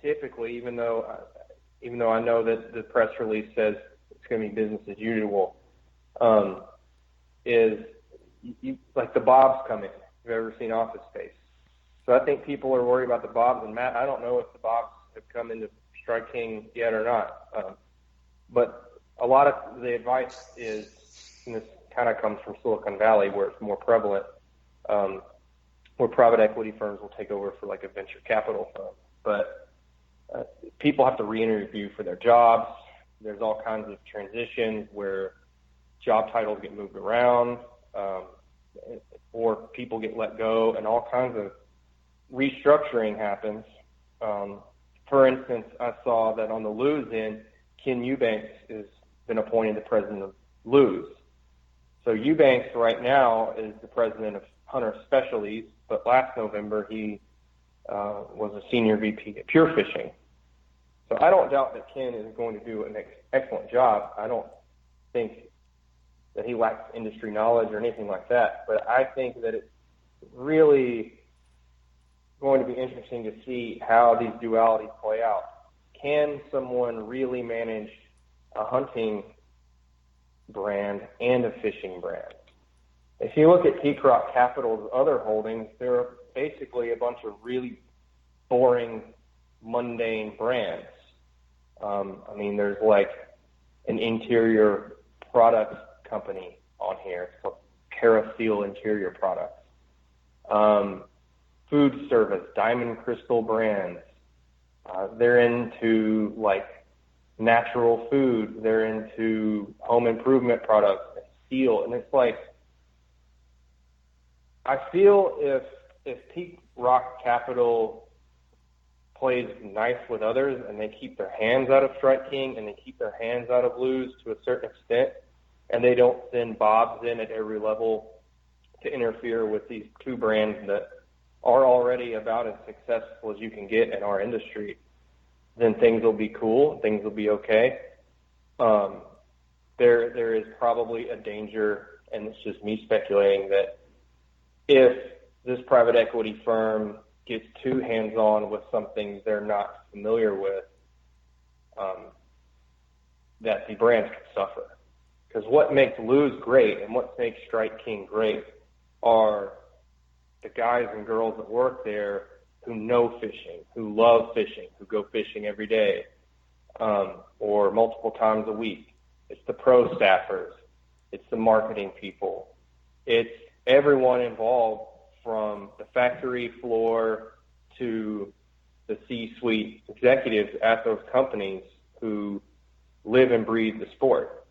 S3: typically, even though I know that the press release says it's going to be business as usual, is you like the Bobs come in. If you've ever seen Office Space. So I think people are worried about the Bobs, and Matt, I don't know if the Bobs have come into Strike King yet or not. But a lot of the advice is, and this kind of comes from Silicon Valley where it's more prevalent, where private equity firms will take over for like a venture capital firm. But people have to re-interview for their jobs. There's all kinds of transitions where job titles get moved around, or people get let go, and all kinds of restructuring happens. For instance, I saw that on the Luz end, Ken Eubanks has been appointed the president of Luz. So Eubanks right now is the president of Hunter Specialties, but last November he was a senior VP at Pure Fishing. So I don't doubt that Ken is going to do an excellent job. I don't think that he lacks industry knowledge or anything like that, but I think that it's really going to be interesting to see how these dualities play out. Can someone really manage a hunting brand and a fishing brand? If you look at Peak Rock Capital's other holdings, they're basically a bunch of really boring, mundane brands. I mean, there's like an interior products company on here. It's called Carasil Interior Products. Food service, Diamond Crystal Brands. They're into like natural food. They're into home improvement products and steel. And it's like, I feel if Peak Rock Capital plays nice with others and they keep their hands out of Strike King and they keep their hands out of Luz to a certain extent, and they don't send Bobs in at every level to interfere with these two brands that are already about as successful as you can get in our industry, then things will be cool. Things will be okay. There is probably a danger, and it's just me speculating, that if this private equity firm gets too hands-on with something they're not familiar with, that the brands could suffer. Because what makes Luz great and what makes Strike King great are the guys and girls that work there who know fishing, who love fishing, who go fishing every day, or multiple times a week. It's the pro staffers. It's the marketing people. It's everyone involved from the factory floor to the C-suite executives at those companies who live and breathe the sport.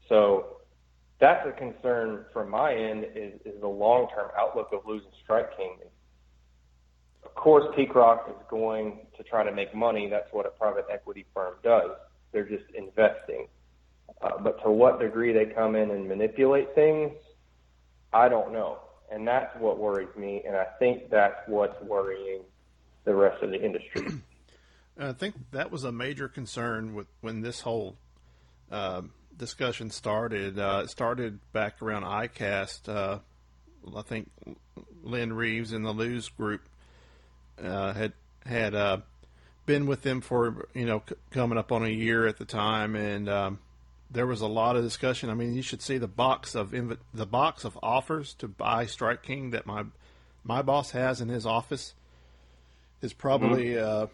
S3: So that's a concern from my end is the long-term outlook of losing Strike King. Of course, Peak Rock is going to try to make money. That's what a private equity firm does. They're just investing. But to what degree they come in and manipulate things, I don't know. And that's what worries me, and I think that's what's worrying the rest of the industry.
S1: I think that was a major concern when this whole discussion started. It started back around ICAST. I think Lynn Reeves in the Luz group had been with them for coming up on a year at the time, and there was a lot of discussion. I mean, you should see the box of offers to buy Strike King that my boss has in his office is probably the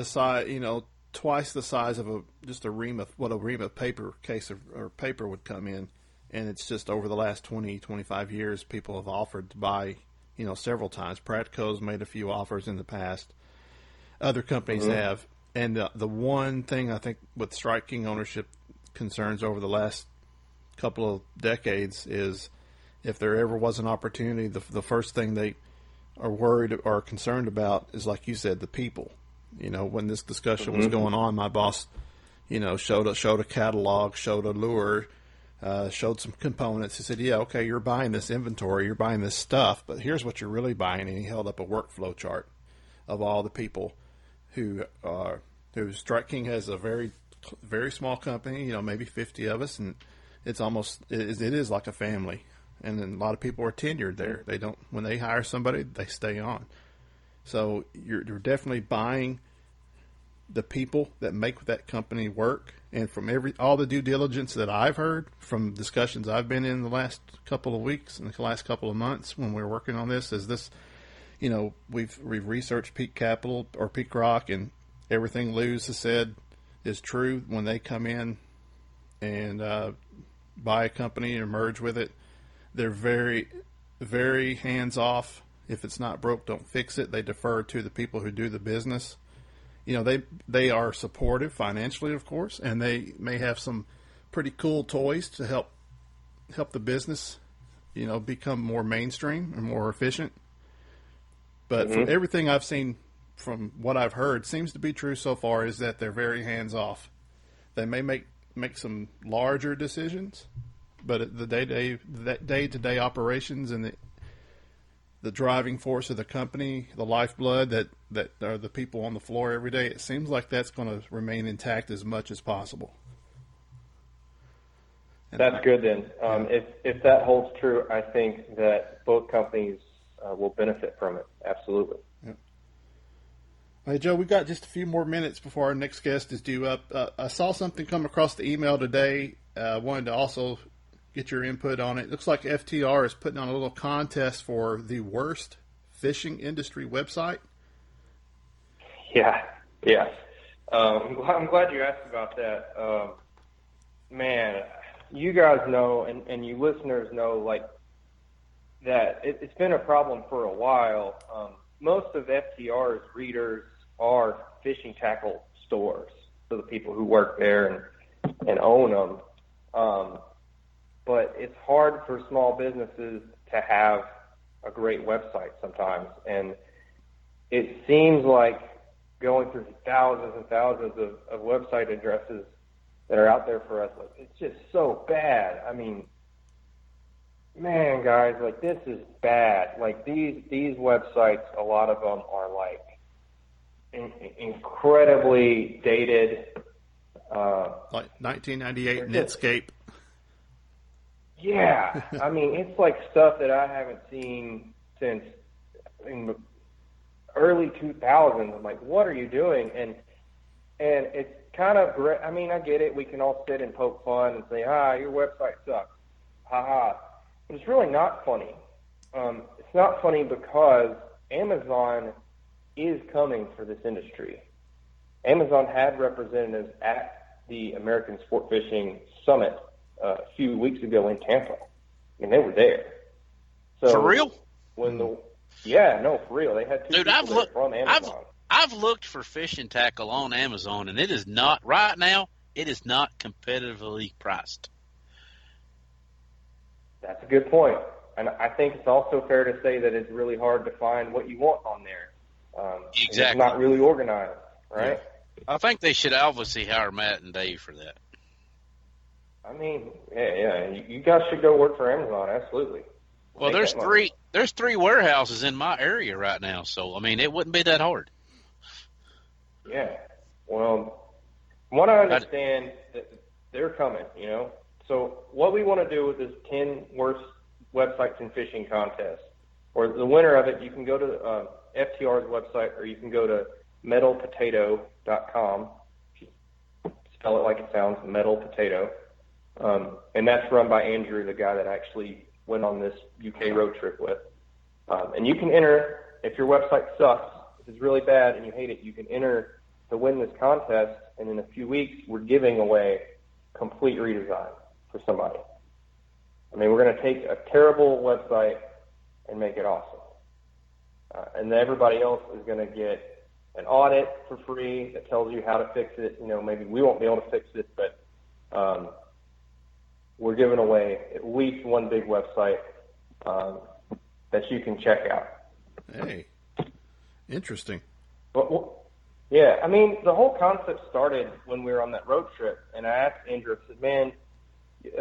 S1: size, twice the size of a ream of paper case or paper would come in, and it's just over the last 20, 25 years, people have offered to buy, several times. Pratco's made a few offers in the past. Other companies have. And the one thing I think with Strike King ownership concerns over the last couple of decades is if there ever was an opportunity, the first thing they are worried or concerned about is, like you said, the people. When this discussion was going on, my boss, showed a catalog, showed a lure, showed some components. He said, yeah, okay, you're buying this inventory, you're buying this stuff, but here's what you're really buying. And he held up a workflow chart of all the people who Strike King has a very, very small company, maybe 50 of us, and it is like a family. And then a lot of people are tenured there. When they hire somebody, they stay on. So you're definitely buying the people that make that company work. And from all the due diligence that I've heard from discussions I've been in the last couple of weeks and the last couple of months when we were working on this, is this, we've researched Peak Capital or Peak Rock, and everything Luz has said is true. When they come in and buy a company or merge with it, they're very, very hands off. If it's not broke, don't fix it. They defer to the people who do the business. They are supportive financially, of course, and they may have some pretty cool toys to help the business, become more mainstream and more efficient. But from everything I've seen, from what I've heard, seems to be true so far, is that they're very hands off. They may make some larger decisions, but the day-to-day operations and the driving force of the company, the lifeblood that are the people on the floor every day, it seems like that's going to remain intact as much as possible. And
S3: that's good then. If that holds true, I think that both companies will benefit from it. Absolutely.
S1: Yeah. Hey, Joe, we've got just a few more minutes before our next guest is due up. I saw something come across the email today. I wanted to also get your input on it. It looks like FTR is putting on a little contest for the worst fishing industry website.
S3: Yeah. I'm glad you asked about that. Man, you guys know, and you listeners know, like, that it's been a problem for a while. Most of FTR's readers are fishing tackle stores, so the people who work there and own them. But it's hard for small businesses to have a great website sometimes. And it seems like going through thousands and thousands of website addresses that are out there for us, like, it's just so bad. I mean, man, guys, like, this is bad. Like, these websites, a lot of them are like incredibly dated.
S1: Like 1998 Netscape.
S3: Yeah, I mean, it's like stuff that I haven't seen since in the early 2000s. I'm like, what are you doing? And it's kind of great. I mean, I get it. We can all sit and poke fun and say, your website sucks. Ha. But it's really not funny. It's not funny because Amazon is coming for this industry. Amazon had representatives at the American Sport Fishing Summit a few weeks ago in Tampa, and they were there. So
S2: for real?
S3: For real. They had two people there from Amazon.
S2: I've looked for fishing tackle on Amazon, and it is not right now. It is not competitively priced.
S3: That's a good point, and I think it's also fair to say that it's really hard to find what you want on there.
S2: Exactly.
S3: It's not really organized, right?
S2: Yeah. I think they should obviously hire Matt and Dave for that.
S3: I mean, yeah. You guys should go work for Amazon, absolutely.
S2: Well, there's three warehouses in my area right now, so I mean, it wouldn't be that hard.
S3: Yeah. Well, from what I understand, they're coming. So what we want to do with this 10 worst websites in fishing contest, or the winner of it, you can go to FTR's website, or you can go to metalpotato.com. Spell it like it sounds, metal potato. And that's run by Andrew, the guy that actually went on this UK road trip with. And you can enter, if your website sucks, if it's really bad and you hate it, you can enter to win this contest, and in a few weeks, we're giving away complete redesign for somebody. I mean, we're going to take a terrible website and make it awesome. And then everybody else is going to get an audit for free that tells you how to fix it. You know, maybe we won't be able to fix it, but we're giving away at least one big website that you can check out.
S1: Hey, interesting.
S3: Well, yeah, I mean, the whole concept started when we were on that road trip, and I asked Andrew, I said, man, you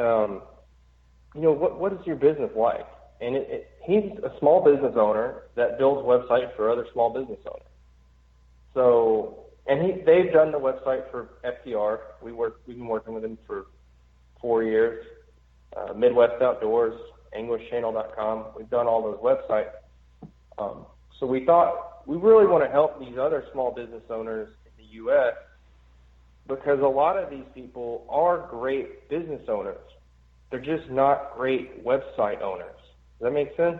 S3: know, what is your business like? And he's a small business owner that builds websites for other small business owners. So, and they've done the website for FTR. We've been working with him for 4 years. Midwest Outdoors, EnglishChannel.com. We've done all those websites. So we thought we really want to help these other small business owners in the U.S. because a lot of these people are great business owners. They're just not great website owners. Does that make sense?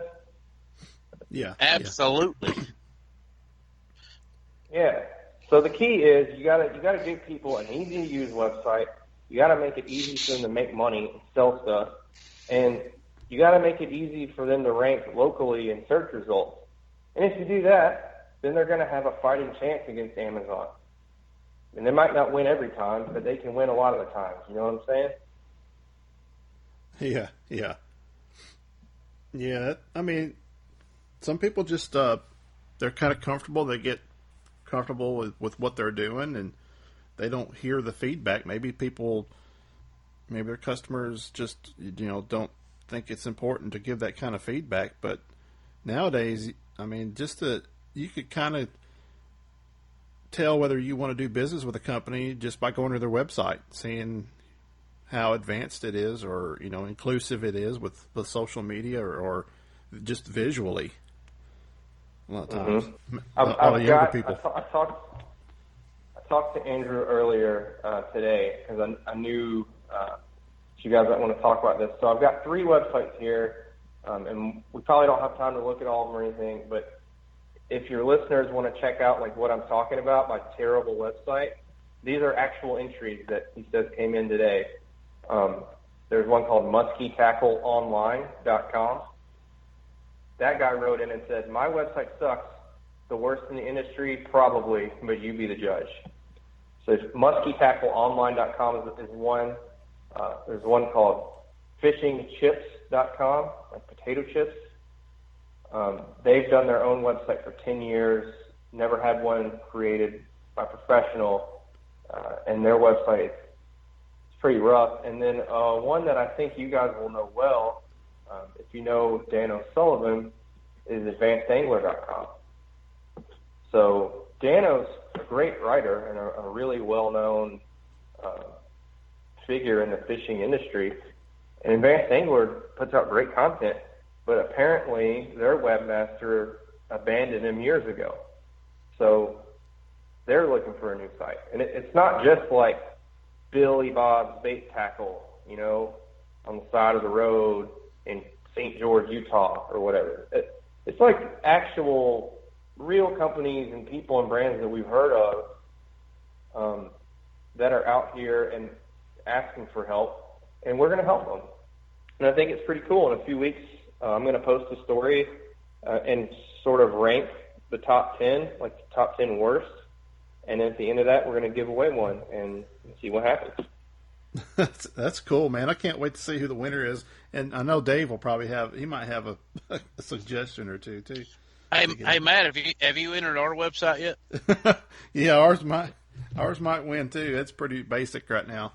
S1: Yeah.
S2: Absolutely.
S3: Yeah. So the key is you gotta give people an easy to use website. You gotta make it easy for them to make money and sell stuff, and you gotta make it easy for them to rank locally in search results. And if you do that, then they're gonna have a fighting chance against Amazon. And they might not win every time, but they can win a lot of the times. You know what I'm saying?
S1: Yeah. I mean, some people just they're kind of comfortable. They get comfortable with what they're doing, and they don't hear the feedback. Maybe their customers just don't think it's important to give that kind of feedback. But nowadays, I mean, you could kind of tell whether you want to do business with a company just by going to their website, seeing how advanced it is, or inclusive it is with the social media, or just visually. A lot of times, a lot of younger people.
S3: I talked to Andrew earlier today because I knew you guys might want to talk about this. So I've got 3 websites here, and we probably don't have time to look at all of them or anything, but if your listeners want to check out like what I'm talking about, my terrible website, these are actual entries that he says came in today. There's one called MuskieTackleOnline.com. That guy wrote in and said, my website sucks. The worst in the industry, probably, but you be the judge. So MuskieTackleOnline.com is one. There's one called FishingChips.com, like potato chips. They've done their own website for 10 years, never had one created by a professional, and their website is pretty rough. And then one that I think you guys will know well, if you know Dan O'Sullivan, is AdvancedAngler.com. So Dano's a great writer and a really well-known figure in the fishing industry. And Advanced Angler puts out great content, but apparently their webmaster abandoned him years ago. So they're looking for a new site. And it's not just like Billy Bob's Bait Tackle, on the side of the road in St. George, Utah, or whatever. It's like actual real companies and people and brands that we've heard of that are out here and asking for help, and we're going to help them. And I think it's pretty cool. In a few weeks, I'm going to post a story and sort of rank the top 10, like the top 10 worst. And at the end of that, we're going to give away one and see what happens.
S1: That's cool, man. I can't wait to see who the winner is. And I know Dave will probably he might have a suggestion or two too.
S2: Hey, Matt, have you entered our website yet?
S1: Yeah, ours might win too. It's pretty basic right now.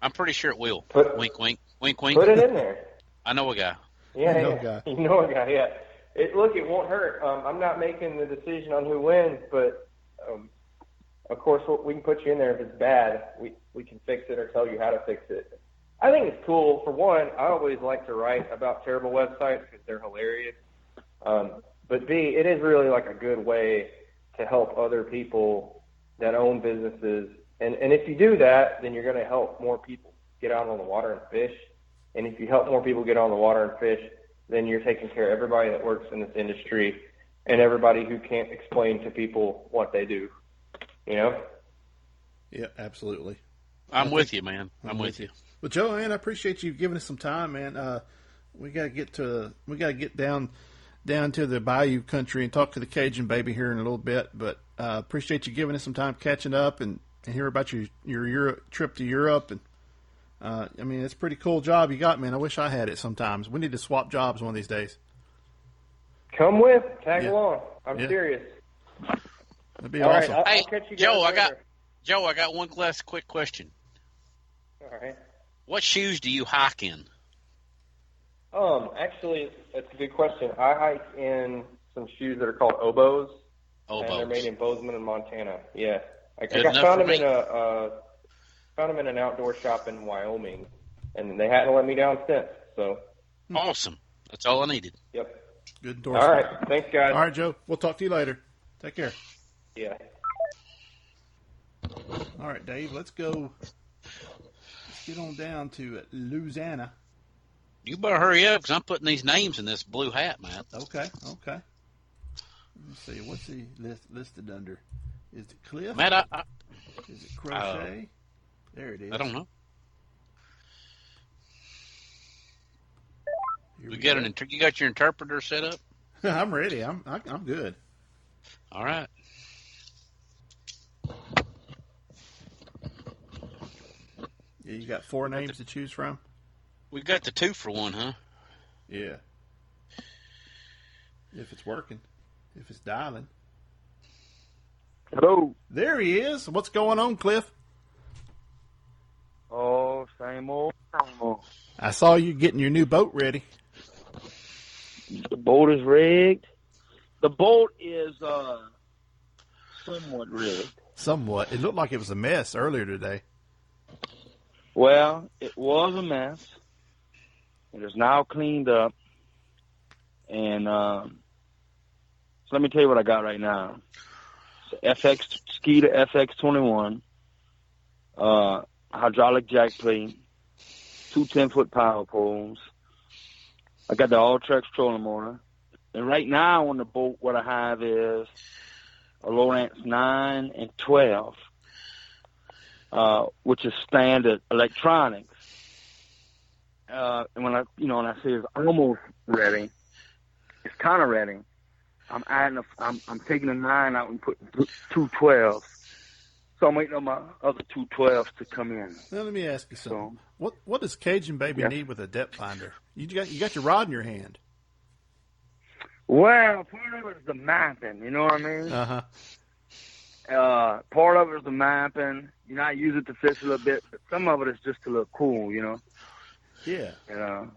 S2: I'm pretty sure it will. Wink, wink, wink, wink.
S3: Put it in there.
S2: I know a guy.
S3: Yeah, you know a guy. Yeah. It won't hurt. I'm not making the decision on who wins, but of course we can put you in there if it's bad. We can fix it or tell you how to fix it. I think it's cool. For one, I always like to write about terrible websites because they're hilarious. But B, it is really like a good way to help other people that own businesses. And if you do that, then you're going to help more people get out on the water and fish. And if you help more people get on the water and fish, then you're taking care of everybody that works in this industry and everybody who can't explain to people what they do.
S1: Yeah, absolutely.
S2: I'm with you, man. I'm with you.
S1: Well, Joanne, I appreciate you giving us some time, man. We gotta get down to the Bayou country and talk to the Cajun Baby here in a little bit. But appreciate you giving us some time catching up and hear about your Europe, trip to Europe. And I mean, it's a pretty cool job you got, man. I wish I had it sometimes. We need to swap jobs one of these days.
S3: Come with, tag along. I'm serious.
S1: That'd be awesome.
S3: Right, I'll catch you guys later.
S2: Joe, I got one last quick question.
S3: All right.
S2: What shoes do you hike in?
S3: Actually, that's a good question. I hike in some shoes that are called oboes. And they're made in Bozeman, Montana. Yeah. I found them in an outdoor shop in Wyoming, and they hadn't let me down since. So.
S2: Awesome. That's all I needed.
S3: Yep.
S1: Good endorsement.
S3: All right. Thanks, guys.
S1: All right, Joe. We'll talk to you later. Take care.
S3: Yeah.
S1: All right, Dave. Let's go. Let's get on down to Louisiana.
S2: You better hurry up because I'm putting these names in this blue hat, man.
S1: Okay. Let me see. What's he listed under? Is it Cliff?
S2: Matt,
S1: Is it Crochet? There it is.
S2: I don't know. You got your interpreter set up?
S1: I'm ready. I'm good.
S2: All right.
S1: Yeah, you got 4 names to choose from?
S2: We got the 2-for-1, huh?
S1: Yeah. If it's working. If it's dialing.
S4: Hello.
S1: There he is. What's going on, Cliff?
S4: Oh, same old.
S1: I saw you getting your new boat ready.
S4: The boat is rigged. The boat is somewhat rigged.
S1: Somewhat. It looked like it was a mess earlier today.
S4: Well, it was a mess. It is now cleaned up. And so let me tell you what I got right now. It's FX Skeeter FX21, hydraulic jack plate, 2 10-foot power poles. I got the all-Trex trolling motor. And right now on the boat, what I have is a Lowrance 9 and 12, which is standard electronics. And when I say it's almost ready, it's kind of ready. I'm taking a 9 out and putting 2 12s. So I'm waiting on my other 2 12s to come in.
S1: Now let me ask you something. What does Cajun Baby need with a depth finder? You got your rod in your hand.
S4: Well, part of it is the mapping. You know what I mean?
S1: Uh-huh.
S4: Part of it is the mapping. You know, I use it to fish a little bit, but some of it is just to look cool. You know.
S1: Yeah.
S4: You know.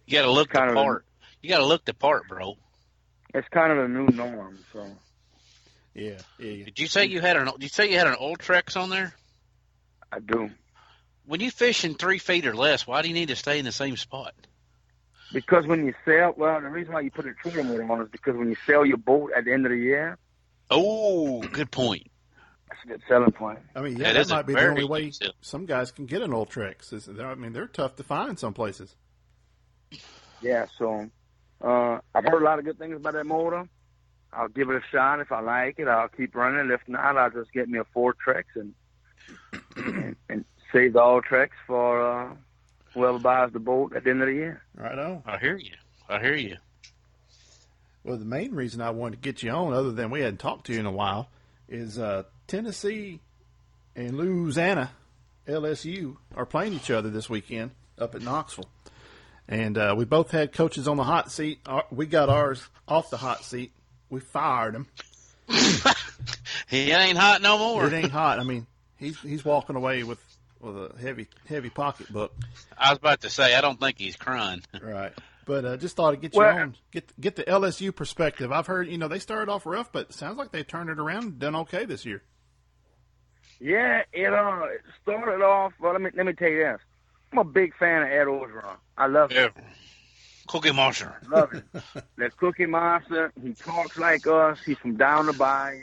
S2: You got to look the part. You got to look the part, bro.
S4: It's kind of a new norm. So.
S1: Yeah.
S2: Did you say you had an Ultrex on there?
S4: I do.
S2: When you fish in 3 feet or less, why do you need to stay in the same spot?
S4: Because when you sell, the reason why you put a trailer motor on is because when you sell your boat at the end of the year.
S2: Oh, good point.
S4: That's a good selling point.
S1: I mean, yeah, that might be the only way some guys can get an Ultrex. I mean, they're tough to find in some places.
S4: Yeah, so I've heard a lot of good things about that motor. I'll give it a shot. If I like it, I'll keep running. If not, I'll just get me a 4-Trex and save the Ultrex for whoever buys the boat at the end of the year.
S1: Right on.
S2: I hear you.
S1: Well, the main reason I wanted to get you on, other than we hadn't talked to you in a while, is Tennessee and Louisiana, LSU, are playing each other this weekend up at Knoxville. And we both had coaches on the hot seat. We got ours off the hot seat. We fired him.
S2: He ain't hot no more.
S1: It ain't hot. I mean, he's walking away with a heavy pocketbook.
S2: I was about to say, I don't think he's crying.
S1: Right. But just thought I'd get you on, get the LSU perspective. I've heard, they started off rough, but it sounds like they turned it around and done okay this year.
S4: Yeah, it started off. Well, let me tell you this. I'm a big fan of Ed Orgeron. I love him.
S2: Cookie Monster.
S4: Love him. That Cookie Monster. He talks like us. He's from down the bayou.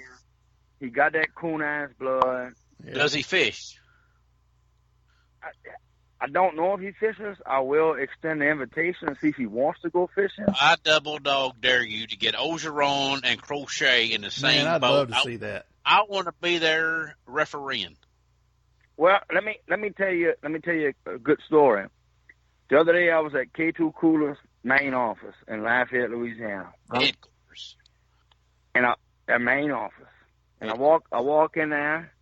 S4: He got that coon-ass blood.
S2: Yeah. Does he fish?
S4: I don't know if he fishes. I will extend the invitation and see if he wants to go fishing.
S2: I double dog dare you to get Orgeron and Crochet in the same
S1: boat. I'd
S2: boat.
S1: love to see that.
S2: I want to be there refereeing.
S4: Well, let me tell you a good story. The other day I was at K2 Cooler's main office in Lafayette, Louisiana.
S2: Headquarters.
S4: And their main office. And I walk in there,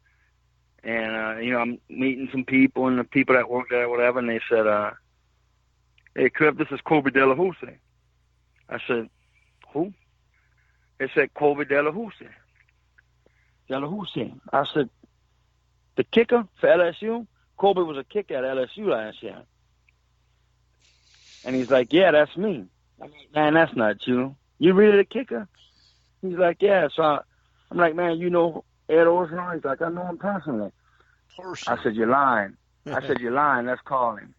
S4: and you know, I'm meeting some people and the people that work there, or whatever, and they said, "Hey, Cliff, this is Kobe De La Houssaye." I said, "Who?" They said, "Kobe De La Houssaye." De La Houssaye. I said, "The kicker for LSU? Kobe was a kicker at LSU last year." And he's like, "Yeah, that's me." I'm like, "Man, that's not you. You really the kicker?" He's like, "Yeah." So I'm like, "Man, you know Ed Orgeron?" He's like, "I know him personally." I said, "You're lying." I said, "You're lying. Let's call him."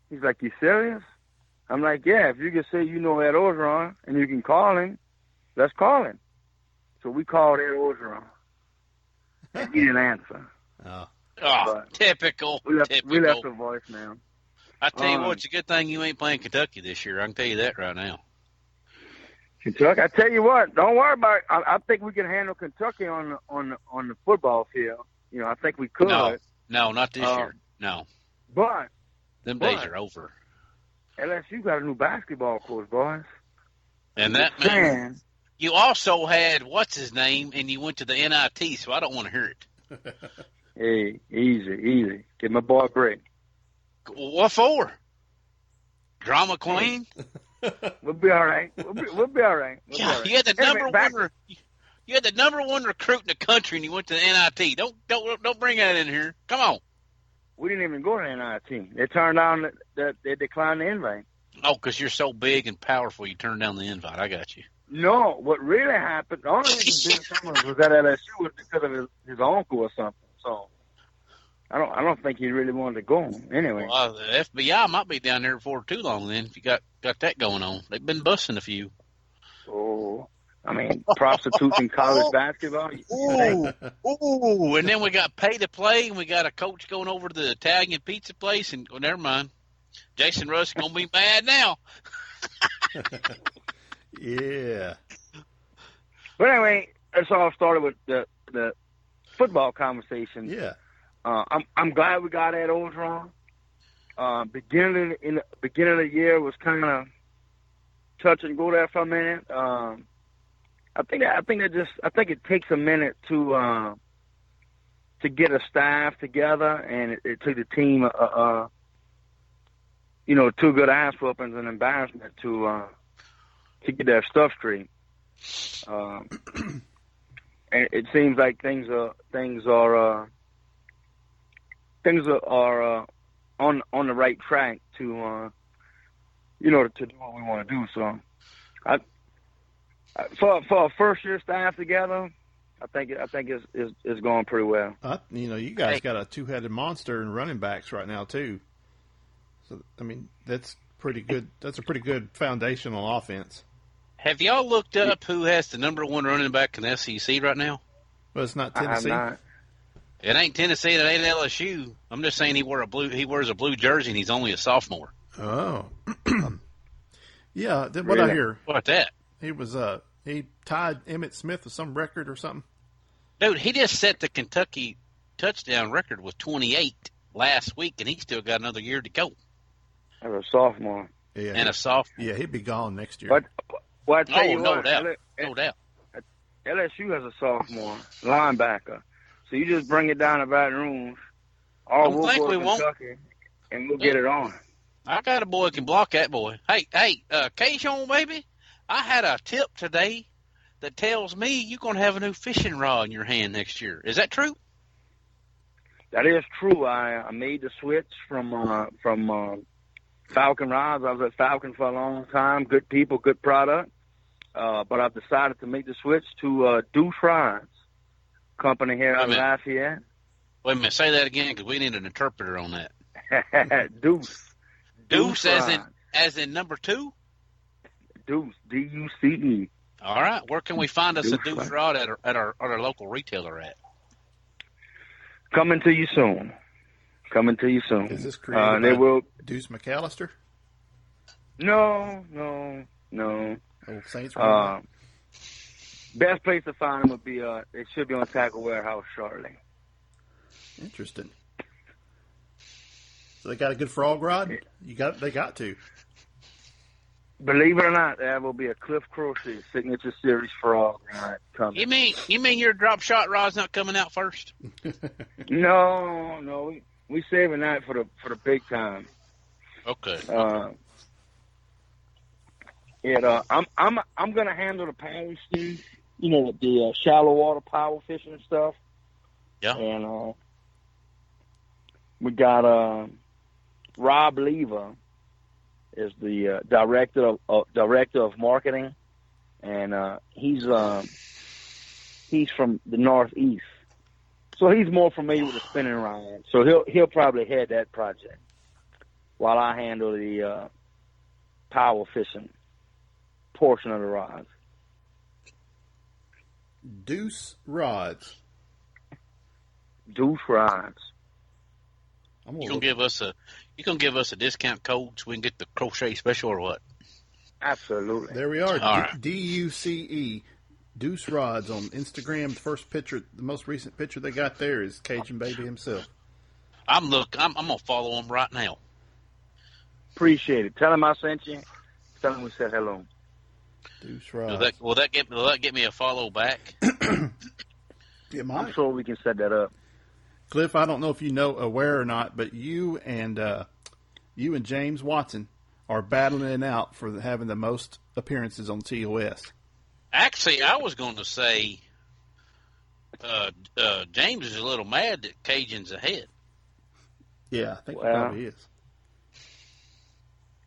S4: He's like, "You serious?" I'm like, "Yeah, if you can say you know Ed Orgeron and you can call him, let's call him." So we called Ed Orgeron. And he didn't answer.
S2: Typical.
S4: We left a
S2: Typical.
S4: voicemail.
S2: I tell you what, it's a good thing you ain't playing Kentucky this year. I can tell you that right now.
S4: Kentucky, I tell you what, don't worry about it. I think we can handle Kentucky on the football field. You know, I think we could.
S2: No, not this year. No.
S4: But
S2: them days are over.
S4: LSU got a new basketball coach, boys.
S2: And that man, you also had what's his name, and you went to the NIT, so I don't want to hear it.
S4: Hey, easy. Give my boy a break.
S2: What for? Drama queen?
S4: We'll be all right. We'll be all right.
S2: You had the You had the number one recruit in the country, and you went to the NIT. Don't bring that in here. Come on.
S4: We didn't even go to NIT. They turned down they declined the invite.
S2: Oh, because you're so big and powerful, you turned down the invite. I got you.
S4: No, what really happened, the only reason Ben Simmons was at LSU was because of his uncle or something. So I don't think he really wanted to go anyway.
S2: Well, the FBI might be down there before too long then, if you got that going on. They've been busting a few.
S4: Oh, I mean, prostitutes in college basketball.
S2: Ooh, and then we got pay to play, and we got a coach going over to the Italian pizza place, and never mind. Jason Russ is going to be mad now.
S1: Yeah.
S4: But anyway, that's all started with the football conversation.
S1: Yeah.
S4: I'm glad we got Ed Orgeron. Beginning of the year was kind of touch and go there for a minute. I think it takes a minute to get a staff together, and it took the team, two good ass whoopings and embarrassment to get their stuff straight. And it seems like things are on the right track to do what we want to do. So, for a first year staff together, I think it's going pretty well.
S1: You guys got a two-headed monster in running backs right now too. So I mean, that's pretty good. That's a pretty good foundational offense.
S2: Have y'all looked up who has the number one running back in the SEC right now?
S1: Well, it's not Tennessee.
S4: I have not.
S2: It ain't Tennessee. It ain't LSU. I'm just saying he wears a blue jersey, and he's only a sophomore.
S1: Oh, yeah. What
S4: Really?
S1: I hear?
S2: What that?
S1: He tied Emmitt Smith with some record or something.
S2: Dude, he just set the Kentucky touchdown record with 28 last week, and he's still got another year to go.
S4: As a sophomore.
S1: Yeah,
S2: and a sophomore.
S1: Yeah, he'd be gone next year.
S4: But I tell you
S2: no
S4: what,
S2: doubt. No doubt.
S4: LSU has a sophomore linebacker. So you just bring it down to Baton Rouge. We'll go to Kentucky, and we'll get it on.
S2: I got a boy who can block that boy. Hey, Cajun Baby, I had a tip today that tells me you're going to have a new fishing rod in your hand next year. Is that true?
S4: That is true. I made the switch from Falcon Rods. I was at Falcon for a long time. Good people, good product. But I've decided to make the switch to Duce Rods company here out of Lafayette.
S2: Wait a minute, say that again because we need an interpreter on that.
S4: Duce.
S2: Duce as in number 2?
S4: Duce, D-U-C-E.
S2: All right, where can we find us
S4: Duce
S2: a Duce rod at our local retailer at?
S4: Coming to you soon.
S1: Is this created by Duce McAllister?
S4: No.
S1: Old Saints.
S4: Best place to find them would be. It should be on Tackle Warehouse shortly.
S1: Interesting. So they got a good frog rod? They got to.
S4: Believe it or not, there will be a CLiff Crochet signature series frog rod coming.
S2: You mean your drop shot rod's not coming out first?
S4: No, we saving that for the big time.
S2: Okay.
S4: I'm gonna handle the power steam, the shallow water power fishing and stuff.
S2: Yeah.
S4: And we got Rob Lever is the director of marketing, and he's from the Northeast, so he's more familiar with the spinning rod. So he'll probably head that project while I handle the power fishing portion of the rods.
S1: Duce Rods.
S4: Duce Rods.
S2: You gonna give us a discount code so we can get the crochet special or what?
S4: Absolutely.
S1: There we are.
S2: All right.
S1: DUCE. Duce Rods on Instagram. The first picture, the most recent picture they got there is Cajun Baby himself.
S2: I'm gonna follow him right now.
S4: Appreciate it. Tell him I sent you. Tell him we said hello.
S1: Duce Rods.
S2: Will that get me a follow back?
S1: It might.
S4: I'm sure we can set that up.
S1: Cliff, I don't know if you know aware or not, but you and James Watson are battling it out for having the most appearances on TOS.
S2: Actually, I was going to say James is a little mad that Cajun's ahead.
S1: Yeah, I think he probably is.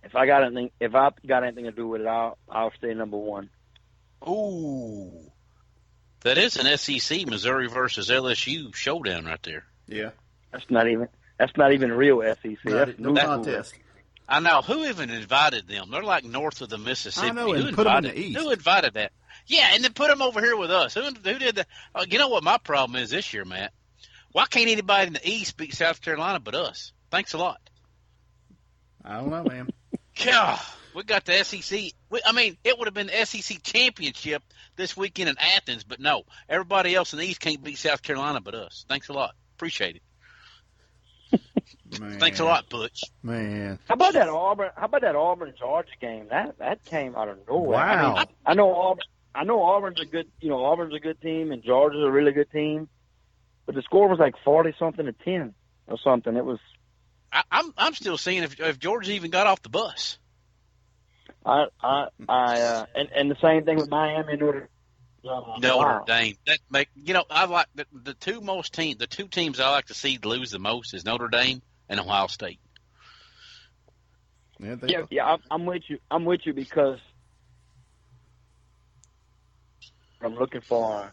S4: If I got anything to do with it, I'll stay number one.
S2: Ooh, that is an SEC Missouri versus LSU showdown right there.
S1: Yeah,
S4: that's not even real SEC. That's
S1: no contest.
S2: I know. Who even invited them? They're like north of the Mississippi.
S1: I know, and put them in the East.
S2: Who invited that? Yeah, and then put them over here with us. Who did that? You know what my problem is this year, Matt? Why can't anybody in the East beat South Carolina but us? Thanks a lot.
S1: I don't know, man.
S2: God, we got the SEC. It would have been the SEC championship this weekend in Athens, but no. Everybody else in the East can't beat South Carolina but us. Thanks a lot. Appreciate it. Thanks a lot, Butch.
S1: Man.
S4: How about that Auburn Georgia game? That came out of nowhere.
S1: Wow.
S4: I know Auburn's a good team and Georgia's a really good team, but the score was like 40-something to 10 or something. It was.
S2: I'm still seeing if Georgia even got off the bus.
S4: And the same thing with Miami.
S2: Notre Dame. I like the two teams I like to see lose the most is Notre Dame and Ohio State.
S4: Yeah, I'm with you. I'm with you because I'm looking for.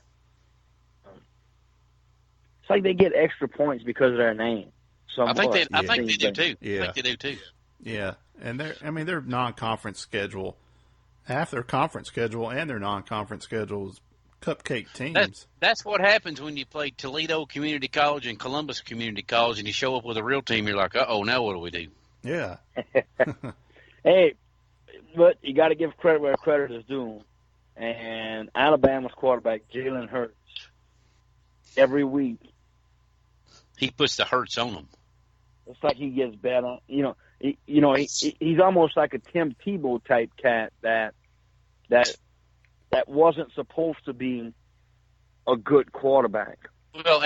S4: It's like they get extra points because of their name.
S2: I think they do too.
S1: Yeah.
S2: I think they do too.
S1: Yeah, and their non-conference schedule, half their conference schedule and their non-conference schedule is cupcake teams.
S2: That's what happens when you play Toledo Community College and Columbus Community College, and you show up with a real team. You're like, uh-oh, now what do we do?
S1: Yeah.
S4: Hey, but you got to give credit where credit is due. And Alabama's quarterback, Jalen Hurts, every week
S2: he puts the hurts on them.
S4: It's like he gets better. He's almost like a Tim Tebow type cat that wasn't supposed to be a good quarterback.
S2: Well,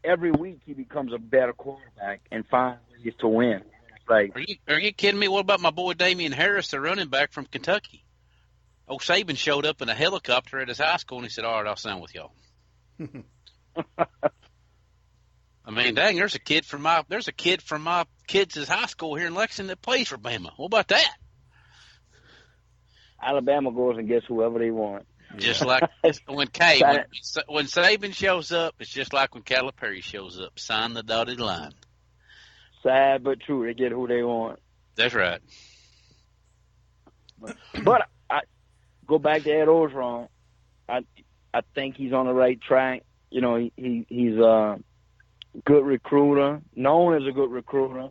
S4: every week he becomes a better quarterback and finds ways to win. It's like,
S2: are you kidding me? What about my boy Damian Harris, the running back from Kentucky? Old Saban showed up in a helicopter at his high school and he said, "All right, I'll sign with y'all." I mean, dang, there's a kid from my kids' high school here in Lexington that plays for Bama. What about that?
S4: Alabama goes and gets whoever they want.
S2: Just like when Saban shows up, it's just like when Calipari shows up. Sign the dotted line.
S4: Sad but true. They get who they want.
S2: That's right.
S4: But I go back to Ed Orgeron. I think he's on the right track. He's a good recruiter, known as a good recruiter.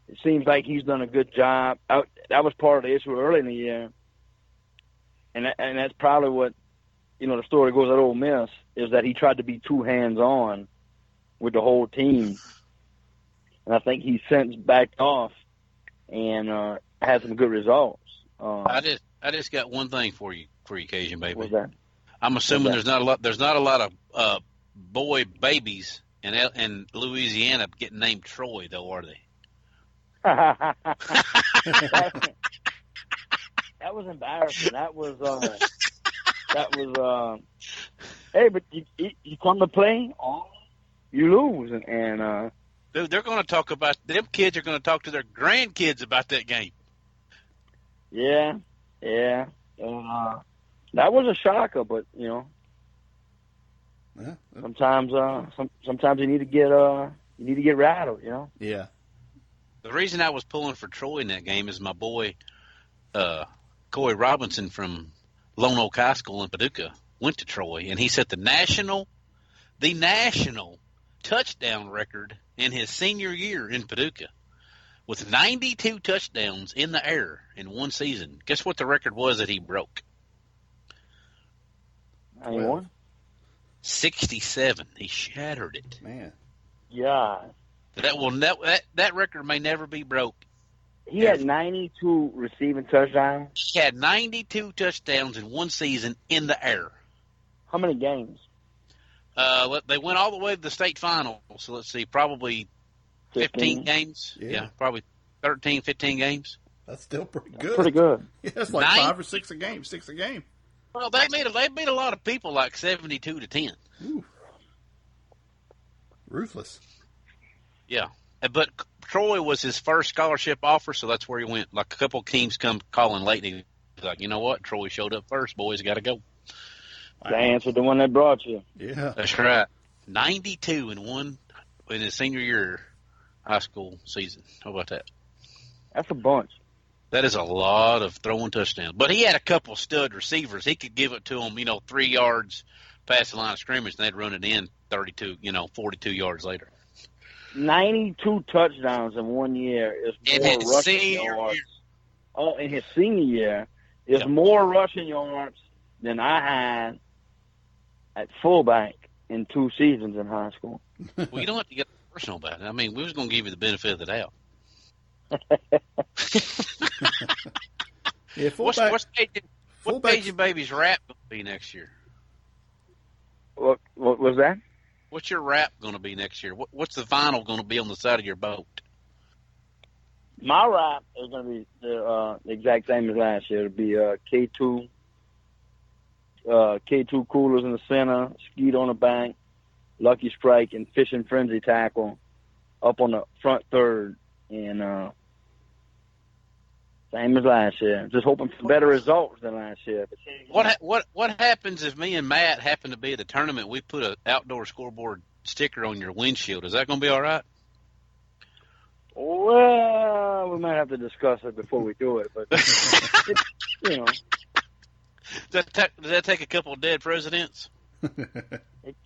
S4: It seems like he's done a good job. That was part of the issue early in the year. And that's probably what, the story goes at Ole Miss, is that he tried to be too hands-on with the whole team. And I think he's since backed off and had some good results.
S2: I just got one thing for you, Cajun Baby.
S4: What's that?
S2: I'm assuming there's not a lot of boy babies in Louisiana getting named Troy, though, are they?
S4: That was embarrassing. That was hey, but you come to play, you lose, and
S2: Dude, they're going to talk about them kids are going to talk to their grandkids about that game.
S4: yeah, and that was a shocker. But sometimes you need to get rattled.
S1: Yeah.
S2: The reason I was pulling for Troy in that game is my boy Corey Robinson from Lone Oak High School in Paducah went to Troy, and he set the national touchdown record in his senior year in Paducah with 92 touchdowns in the air in one season. Guess what the record was that he broke?
S4: 91?
S2: 67. He shattered it.
S1: Man.
S4: Yeah.
S2: That record may never be broke.
S4: He had 92 receiving touchdowns.
S2: He had 92 touchdowns in one season in the air.
S4: How many games?
S2: They went all the way to the state final. So let's see, probably 15 games. Yeah, probably 13, 15 games.
S1: That's still pretty good.
S4: That's pretty good.
S1: Yeah, it's like 5 or 6 a game. 6 a game.
S2: Well, they beat a lot of people like 72-10.
S1: Ooh. Ruthless.
S2: Yeah, but Troy was his first scholarship offer, so that's where he went. Like a couple of teams come calling late, and he's like, you know what? Troy showed up first. Boys, got to go.
S4: Wow. The answer, the one that brought you.
S1: Yeah,
S2: that's right. 92 in his senior year high school season. How about that?
S4: That's a bunch.
S2: That is a lot of throwing touchdowns. But he had a couple stud receivers. He could give it to them, 3 yards past the line of scrimmage, and they'd run it in 42, 42 yards later.
S4: 92 touchdowns in 1 year is more rushing yards. Oh, in his senior year is more rushing yards than I had at fullback in 2 seasons in high school.
S2: Well, you don't have to get personal about it. I mean, we was going to give you the benefit of the doubt.
S1: Yeah,
S2: what's Cajun Baby's rap going to be next year?
S4: What was that?
S2: What's your rap going to be next year? What's the vinyl going to be on the side of your boat?
S4: My rap is going to be the exact same as last year. It'll be K2 coolers in the center, skeet on the bank, lucky strike, and fishing frenzy tackle up on the front third. And same as last year. Just hoping for better results than last year.
S2: What happens if me and Matt happen to be at the tournament? We put an outdoor scoreboard sticker on your windshield. Is that going to be all right?
S4: Well, we might have to discuss it before we do it, but
S2: Does that take a couple of dead presidents?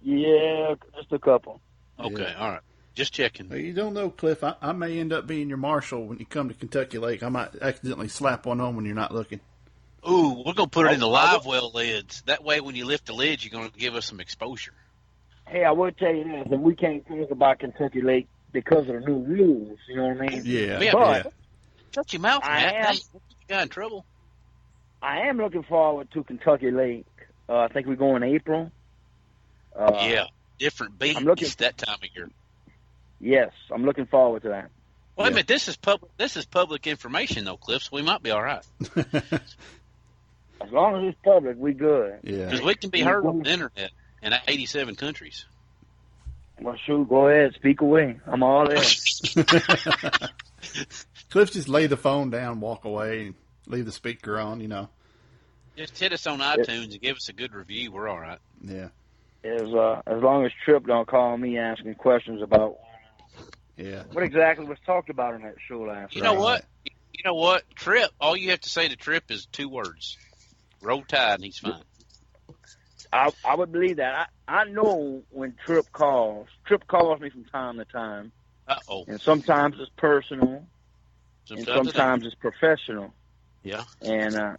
S4: Yeah, just a couple.
S2: Okay,
S1: Yeah.
S2: all right. Just checking.
S1: Well, you don't know, Cliff. I may end up being your marshal when you come to Kentucky Lake. I might accidentally slap one on when you're not looking.
S2: Ooh, we're going to put it in the live well lids. That way, when you lift the lids, you're going to give us some exposure.
S4: Hey, I will tell you this, and we can't talk about Kentucky Lake because of the new rules, you know what I mean?
S1: Yeah.
S4: But
S2: shut your mouth, Matt. You got in trouble.
S4: I am looking forward to Kentucky Lake. I think we go in April.
S2: Different beats that time of year.
S4: Yes, I'm looking forward to that.
S2: Wait a minute, this is public information, though, Cliff, so we might be all right.
S4: As long as it's public, we good.
S1: Yeah.
S2: Because we can be heard on the internet in 87 countries.
S4: Well, shoot, go ahead, speak away. I'm all there.
S1: Cliff, just lay the phone down, walk away, and leave the speaker on,
S2: Just hit us on iTunes and give us a good review. We're all right.
S1: Yeah.
S4: As long as Trip don't call me asking questions about what exactly was talked about on that show last night.
S2: You know what? Trip, all you have to say to Trip is 2 words. Roll Tide, and he's fine.
S4: I would believe that. I know when Trip calls. Trip calls me from time to time.
S2: Uh-oh.
S4: And sometimes it's personal, and sometimes it's professional.
S2: Yeah.
S4: And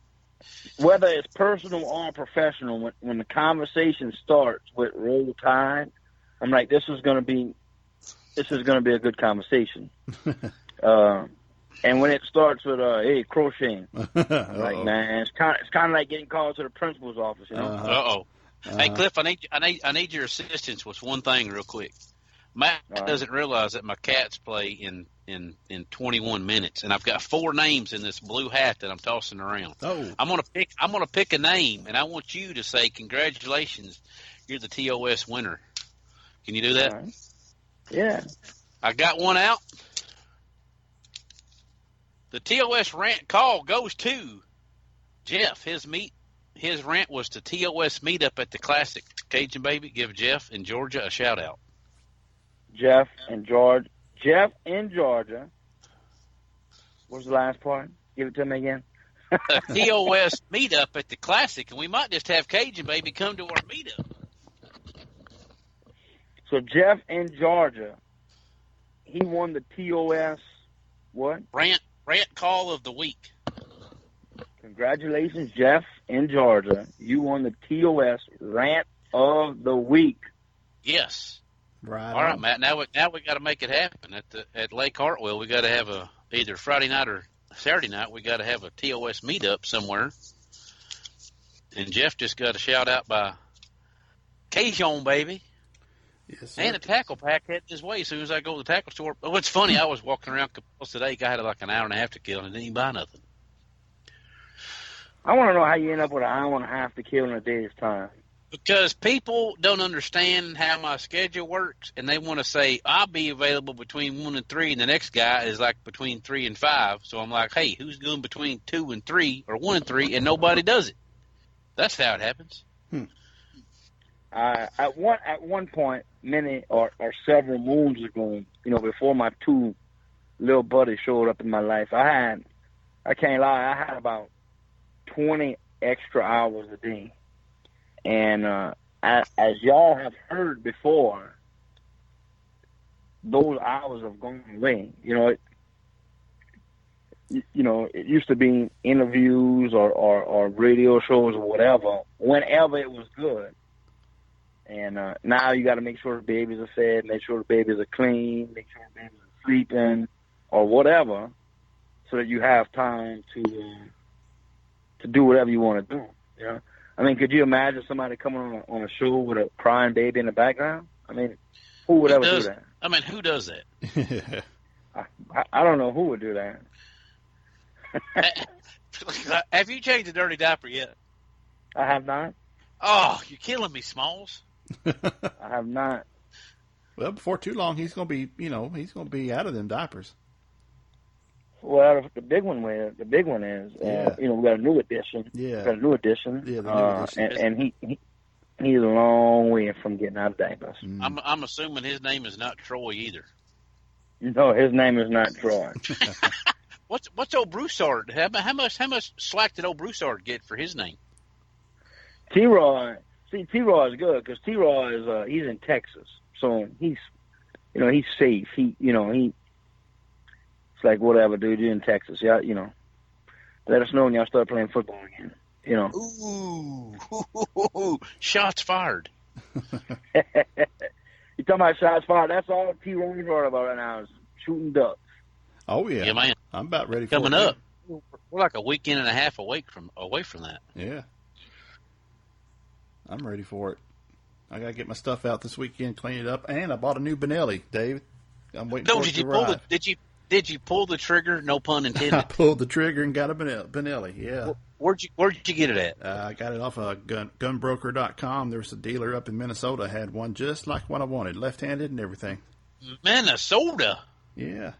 S4: whether it's personal or professional, when the conversation starts with Roll Tide, I'm like, this is going to be this is going to be a good conversation. And when it starts with hey, crocheting, like, man, it's kind of like getting called to the principal's office, you know.
S2: Hey, Cliff, I need your assistance with one thing real quick. Matt doesn't realize that my cats play in 21 minutes, and I've got 4 names in this blue hat that I'm tossing around.
S1: Oh,
S2: I'm gonna pick a name, and I want you to say congratulations, you're the TOS winner. Can you do that?
S4: Right. Yeah.
S2: I got one out. The TOS rant call goes to Jeff. His rant was to TOS meetup at the Classic. Cajun Baby, give Jeff in Georgia a shout out.
S4: Jeff in Georgia. What's the last part? Give it to me again.
S2: A TOS meetup at the Classic, and we might just have Cajun Baby come to our meetup.
S4: So Jeff in Georgia, he won the TOS what?
S2: Rant call of the week.
S4: Congratulations, Jeff in Georgia. You won the TOS rant of the week.
S2: Yes.
S1: Right.
S2: All right, Matt. Now we got to make it happen at Lake Hartwell. We got to have either Friday night or Saturday night. We got to have a TOS meetup somewhere. And Jeff just got a shout out by Cajun Baby.
S1: Yes, sir.
S2: And a tackle pack heading his way as soon as I go to the tackle store. But what's funny, I was walking around Cabela's today. I had like an hour and a half to kill and didn't even buy nothing.
S4: I want to know how you end up with an hour and a half to kill in a day's time.
S2: Because people don't understand how my schedule works, and they want to say, I'll be available between 1 and 3, and the next guy is like between 3 and 5. So I'm like, hey, who's going between 2 and 3 or 1 and 3, and nobody does it. That's how it happens.
S4: At one point, many or several moons ago, before my 2 little buddies showed up in my life, I can't lie, I had about 20 extra hours a day. And as y'all have heard before, those hours have gone away. It used to be interviews or radio shows or whatever, whenever it was good. And now you got to make sure the babies are fed, make sure the babies are clean, make sure the babies are sleeping or whatever, so that you have time to do whatever you want to do. I mean, could you imagine somebody coming on a show with a crying baby in the background? I mean, who would ever do that?
S2: I mean, who does that?
S4: I don't know who would do that.
S2: Have you changed a dirty diaper yet?
S4: I have not.
S2: Oh, you're killing me, Smalls.
S4: I have not.
S1: Well, before too long, he's going to be, he's going to be out of them diapers.
S4: Well, the big one is, we got a new edition.
S1: Yeah.
S4: We got a new edition.
S1: Yeah, the new edition.
S4: And he's a long way from getting out of diapers.
S2: I'm assuming his name is not Troy either.
S4: No, his name is not Troy.
S2: What's old Broussard? How much slack did old Broussard get for his name?
S4: T-Roy. See, T-Roy is good because T-Roy is he's in Texas, so he's safe. It's like, whatever, dude, you're in Texas. Yeah, let us know when y'all start playing football again.
S2: Ooh, shots fired.
S4: You talking about shots fired? That's all T-Roy's worried about right now is shooting ducks.
S1: Oh, yeah.
S2: Yeah, man.
S1: I'm about ready for
S2: Coming
S1: it.
S2: up. We're like a weekend and a half away from that.
S1: Yeah. I'm ready for it. I got to get my stuff out this weekend, clean it up, and I bought a new Benelli, David. I'm waiting for it to arrive.
S2: Did you pull the trigger? No pun intended.
S1: I pulled the trigger and got a Benelli, yeah.
S2: Where'd you get it at?
S1: I got it off of gunbroker.com. There was a dealer up in Minnesota had one just like what I wanted, left-handed and everything.
S2: Minnesota?
S1: Yeah.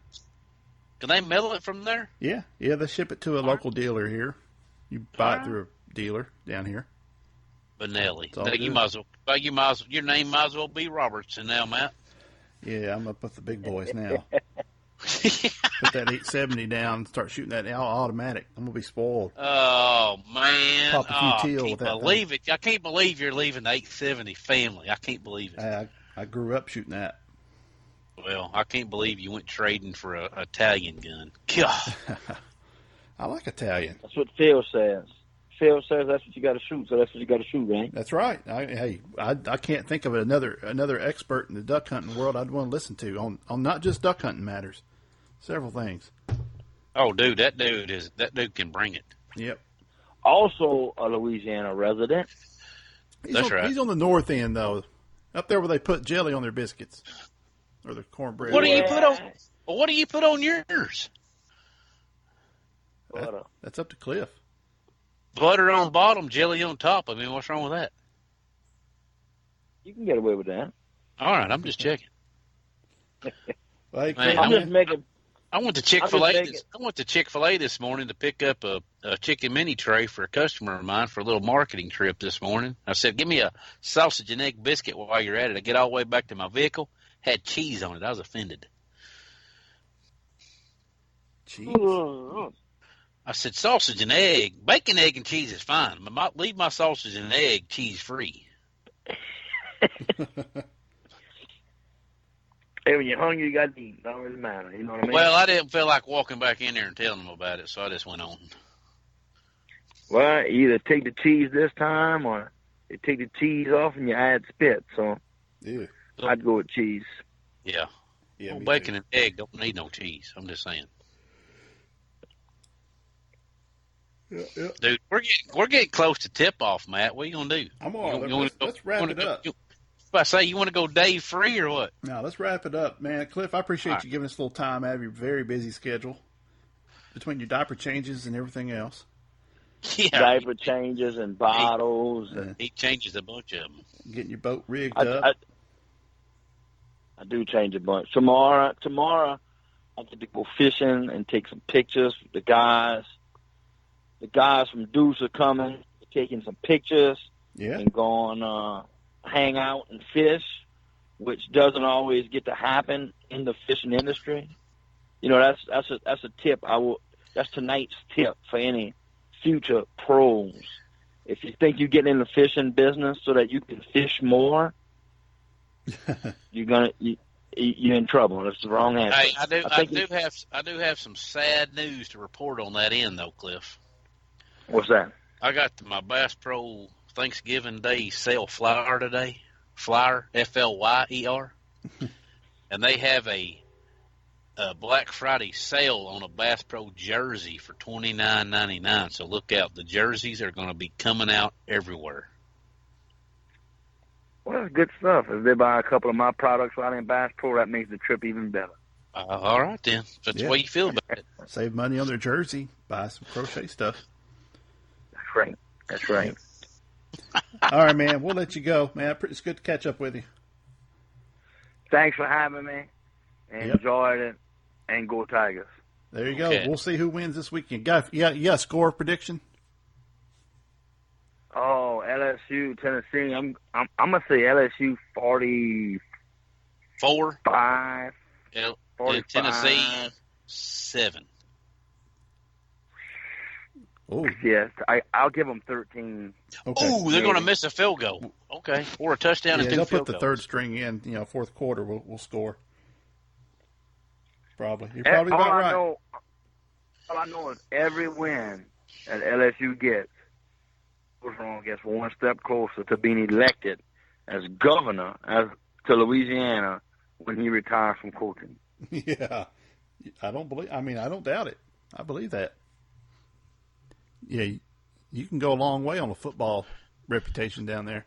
S2: Can they mail it from there?
S1: Yeah, they ship it to a local dealer here. You buy it through a dealer down here.
S2: Benelli. Your name might as well be Robertson now, Matt.
S1: Yeah, I'm up with the big boys now. Put that 870 down and start shooting that automatic. I'm going to be spoiled.
S2: Oh, man.
S1: Pop a few teal with that
S2: believe it. I can't believe you're leaving the 870 family. I can't believe it.
S1: I grew up shooting that.
S2: Well, I can't believe you went trading for a Italian gun. God.
S1: I like Italian.
S4: That's what Phil says. Sills says that's what you got to shoot, so that's what you got to shoot, right?
S1: That's right. I can't think of another expert in the duck hunting world I'd want to listen to on not just duck hunting matters, several things.
S2: Oh, dude, that dude can bring it.
S1: Yep.
S4: Also a Louisiana resident.
S2: That's right.
S1: He's on the north end though, up there where they put jelly on their biscuits or their cornbread.
S2: What do you put on? What do you put on yours?
S1: That's up to Cliff.
S2: Butter on bottom, jelly on top. I mean, what's wrong with that?
S4: You can get away with that.
S2: All right, I'm just checking.
S1: Well, hey,
S2: Man,
S4: I'm just making.
S2: I went to Chick-fil-A this morning to pick up a chicken mini tray for a customer of mine for a little marketing trip this morning. I said, give me a sausage and egg biscuit while you're at it. I get all the way back to my vehicle, had cheese on it. I was offended.
S1: Cheese?
S2: I said, sausage and egg. Bacon, egg, and cheese is fine. Leave my sausage and egg cheese-free.
S4: Hey, when you're hungry, you got to eat. Don't really matter. You know what I mean?
S2: Well, I didn't feel like walking back in there and telling them about it, so I just went on.
S4: Well, you either take the cheese this time or you take the cheese off and you add spit. So
S1: Yeah.
S4: I'd go with cheese.
S2: Yeah.
S1: Yeah.
S2: Well,
S1: Me
S2: bacon
S1: too.
S2: and egg don't need no cheese. I'm just saying.
S1: Yeah.
S2: Dude, we're getting close to tip off, Matt. What are you gonna do?
S1: I'm all right. Let's wrap it up.
S2: If I say you want to go day free or what?
S1: Now let's wrap it up, man. Cliff, I appreciate you giving us a little time out of your very busy schedule between your diaper changes and everything else.
S2: Yeah,
S4: Diaper changes and bottles.
S2: he changes a bunch of them.
S1: Getting your boat rigged up.
S4: I do change a bunch. Tomorrow, I get to go fishing and take some pictures. The guys from Duce are coming, taking some pictures.
S1: Yeah.
S4: And going hang out and fish, which doesn't always get to happen in the fishing industry. You know, that's a tip. That's tonight's tip for any future pros. If you think you get in the fishing business so that you can fish more, you're in trouble. That's the wrong answer.
S2: Hey, I do have some sad news to report on that end though, Cliff.
S4: What's that?
S2: I got my Bass Pro Thanksgiving Day sale flyer today. Flyer, Flyer, and they have a Black Friday sale on a Bass Pro jersey for $29.99. So look out, the jerseys are going to be coming out everywhere.
S4: Well, that's good stuff. If they buy a couple of my products while in Bass Pro, that makes the trip even better.
S2: All right, then. That's the way you feel about it.
S1: Save money on their jersey. Buy some crochet stuff.
S4: That's right. That's right.
S1: All right, man. We'll let you go, man. It's good to catch up with you.
S4: Thanks for having me. Enjoyed it. And go Tigers.
S1: There you go.
S2: Okay.
S1: We'll see who wins this weekend. You got a score prediction?
S4: Oh, LSU, Tennessee. I'm gonna say LSU 45. 45.
S2: Tennessee 7.
S1: Oh,
S4: Yes, I'll give them 13.
S1: okay.
S2: Ooh, they're going to miss a field goal. Okay, or a touchdown and 2
S1: they'll
S2: field
S1: put the
S2: goals.
S1: third string in. Fourth quarter, we'll score. Probably. You're probably about right.
S4: All I know is every win that LSU gets gets one step closer to being elected as governor to Louisiana when he retires from coaching.
S1: Yeah. I don't doubt it. I believe that. Yeah, you can go a long way on a football reputation down there.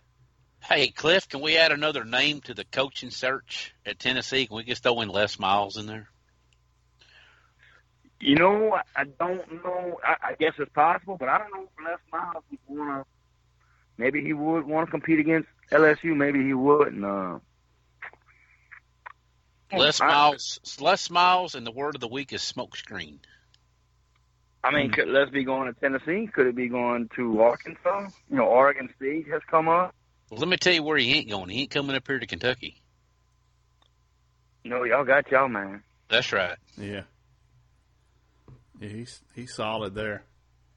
S2: Hey, Cliff, can we add another name to the coaching search at Tennessee? Can we just throw in Les Miles in there?
S4: You know, I don't know. I guess it's possible, but I don't know if Les Miles would want to. Maybe he would want to compete against LSU. Maybe he wouldn't.
S2: Les Miles, and the word of the week is smokescreen.
S4: I mean, could Les be going to Tennessee? Could it be going to Arkansas? Oregon State has come up.
S2: Well, let me tell you where he ain't going. He ain't coming up here to Kentucky.
S4: No, y'all got y'all, man.
S2: That's right.
S1: Yeah. Yeah, he's solid there.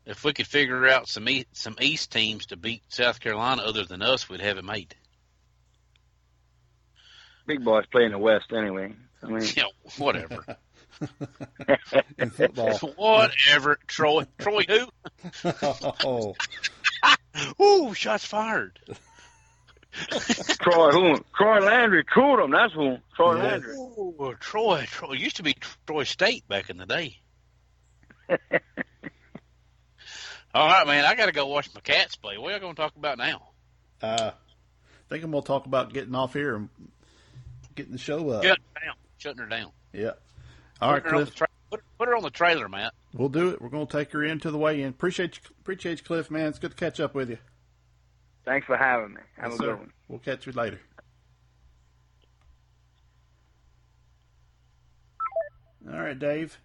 S2: If we could figure out some East teams to beat South Carolina other than us, we'd have it made.
S4: big boys play in the West anyway. I mean,
S2: Yeah, whatever.
S1: In football.
S2: Whatever. Troy who?
S1: Oh,
S2: Ooh, shots fired.
S4: Troy Landry cooled him. That's who. Troy
S1: Yeah.
S4: Landry.
S2: Ooh, Troy. It used to be Troy State back in the day. All right, man. I got to go watch my cats play. What are you going to talk about now?
S1: I think I'm going to talk about getting off here and getting the show up.
S2: Shutting her down.
S1: Yeah. All right, Cliff.
S2: Put her on the trailer, Matt.
S1: We'll do it. We're going to take her into the weigh-in. Appreciate you, Cliff, man. It's good to catch up with you.
S4: Thanks for having me. Have
S1: Yes,
S4: a good
S1: sir.
S4: one.
S1: We'll catch you later. All right, Dave.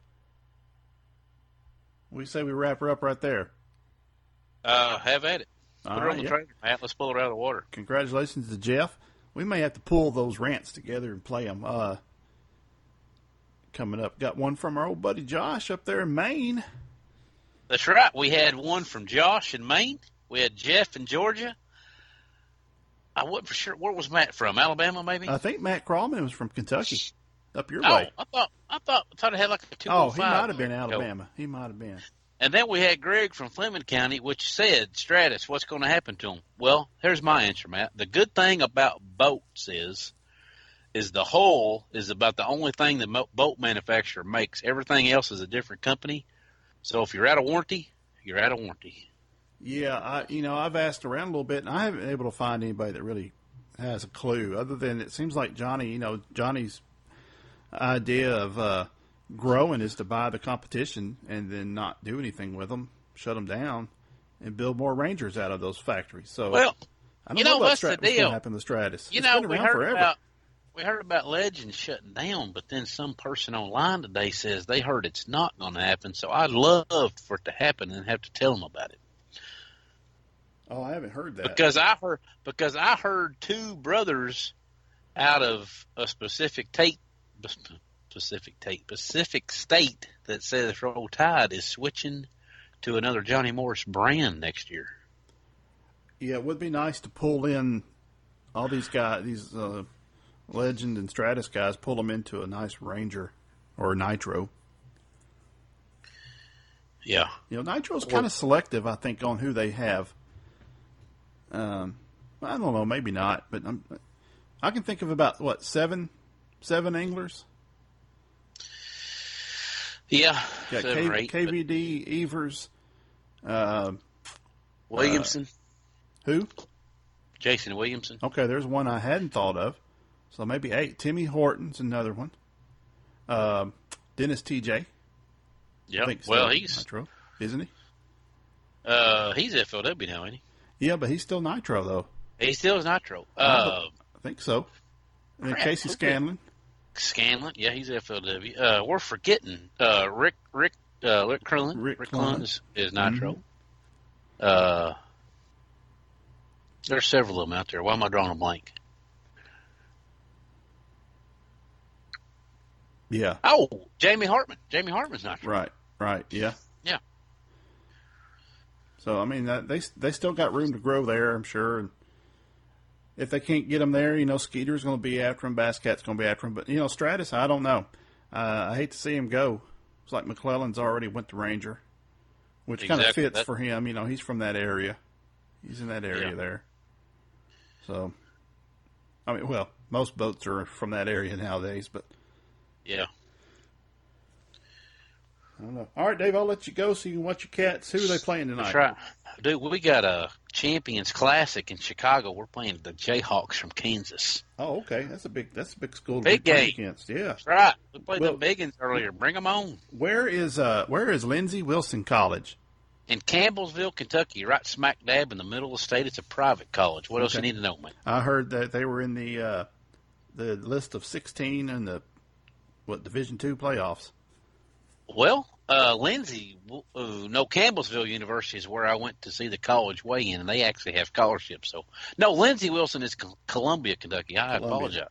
S1: We say we wrap her up right there.
S2: Have at it.
S1: All
S2: Put her on
S1: right,
S2: the
S1: yeah.
S2: trailer, Matt. Let's pull her out of the water.
S1: Congratulations to Jeff. We may have to pull those rants together and play them. Coming up, got one from our old buddy Josh up there in Maine.
S2: That's right. We had one from Josh in Maine. We had Jeff in Georgia. I wasn't for sure. Where was Matt from? Alabama, maybe?
S1: I think Matt Crawman was from Kentucky, up your
S2: Oh,
S1: way.
S2: I thought it had like a 205.
S1: Oh, he might have been Alabama. He might have been.
S2: And then we had Greg from Fleming County, which said, Stratus, what's going to happen to him? Well, here's my answer, Matt. The good thing about boats is the hull is about the only thing the boat manufacturer makes. Everything else is a different company. So if you're out of warranty, you're out of warranty.
S1: Yeah, I've asked around a little bit, and I haven't been able to find anybody that really has a clue. Other than it seems like Johnny's idea of growing is to buy the competition and then not do anything with them, shut them down, and build more Rangers out of those factories. So,
S2: Well,
S1: I don't know
S2: what's
S1: what's
S2: the
S1: going
S2: deal?
S1: to happen to Stratus.
S2: You
S1: It's
S2: know,
S1: been
S2: we
S1: around forever.
S2: heard about Legends shutting down, but then some person online today says they heard it's not going to happen. So I'd love for it to happen and have to tell them about it.
S1: Oh, I haven't heard that.
S2: Because I heard two brothers out of a specific state that says Roll Tide is switching to another Johnny Morris brand next year.
S1: Yeah, it would be nice to pull in all these guys, these Legend and Stratus guys, pull them into a nice Ranger or Nitro.
S2: Yeah.
S1: Nitro's kind of selective, I think, on who they have. I don't know, maybe not, but I can think of about, seven anglers?
S2: Yeah.
S1: Got
S2: 7 or 8,
S1: KVD, Evers.
S2: Williamson.
S1: Who?
S2: Jason Williamson.
S1: Okay, there's one I hadn't thought of. So maybe 8. Timmy Horton's another one. Dennis TJ.
S2: Yeah. Well, he's
S1: Nitro, isn't he?
S2: He's FLW now, ain't he?
S1: Yeah, but he's still Nitro though.
S2: He still is Nitro.
S1: I think so. And then
S2: crap,
S1: Casey Scanlon.
S2: Scanlon, yeah, he's FLW. We're forgetting Rick Crullen.
S1: Rick
S2: Rick
S1: Clunn.
S2: Clunn is Nitro. Mm-hmm. There's several of them out there. Why am I drawing a blank?
S1: Yeah.
S2: Oh, Jamie Hartman. Jamie Hartman's Nitro.
S1: Right. Yeah.
S2: Yeah.
S1: So I mean, they still got room to grow there, I'm sure. And if they can't get them there, Skeeter's going to be after him, Basscat's going to be after him. But Stratus, I don't know. I hate to see him go. It's like McClellan's already went to Ranger, which kind of fits for him. He's from that area. He's in that area there. So, I mean, well, most boats are from that area nowadays, but
S2: yeah.
S1: I don't know. All right, Dave, I'll let you go so you can watch your cats. Who are they playing tonight?
S2: That's right. Dude, we got a Champions Classic in Chicago. We're playing the Jayhawks from Kansas.
S1: Oh, okay. That's a big school to
S2: Big
S1: be playing
S2: game.
S1: against. Yeah.
S2: That's right. We played the Biggins earlier. Bring them on.
S1: Where is Lindsey Wilson College?
S2: In Campbellsville, Kentucky, right smack dab in the middle of the state. It's a private college. What else you need to know, man?
S1: I heard that they were in the list of 16 in the Division II playoffs.
S2: Well, Campbellsville University is where I went to see the college weigh-in, and they actually have scholarships. So, no, Lindsey Wilson is Columbia, Kentucky. I apologize.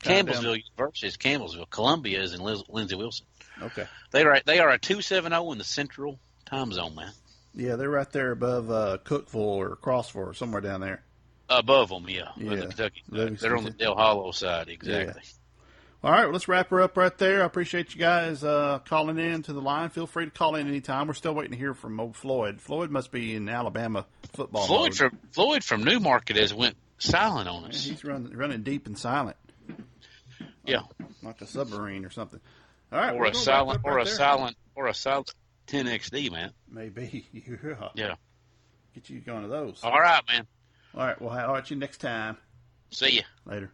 S2: Campbellsville University is Campbellsville. Columbia is in Lindsey Wilson.
S1: Okay.
S2: They are a 270 in the Central Time Zone, man.
S1: Yeah, they're right there above Cookville or Crossville or somewhere down there.
S2: Above them, yeah.
S1: Yeah.
S2: The Kentucky side.
S1: Livingston.
S2: They're on the Del Hollow side, exactly.
S1: All right, well, let's wrap her up right there. I appreciate you guys calling in to the line. Feel free to call in anytime. We're still waiting to hear from old Floyd. Floyd must be in Alabama football mode.
S2: Floyd from Newmarket has went silent on us.
S1: Yeah, he's running deep and silent.
S2: Yeah,
S1: like a submarine or something. All right,
S2: or a silent 10XD, man.
S1: Maybe.
S2: Yeah.
S1: Get you going to those.
S2: All right, man.
S1: All right, we'll have you next time.
S2: See ya.
S1: Later.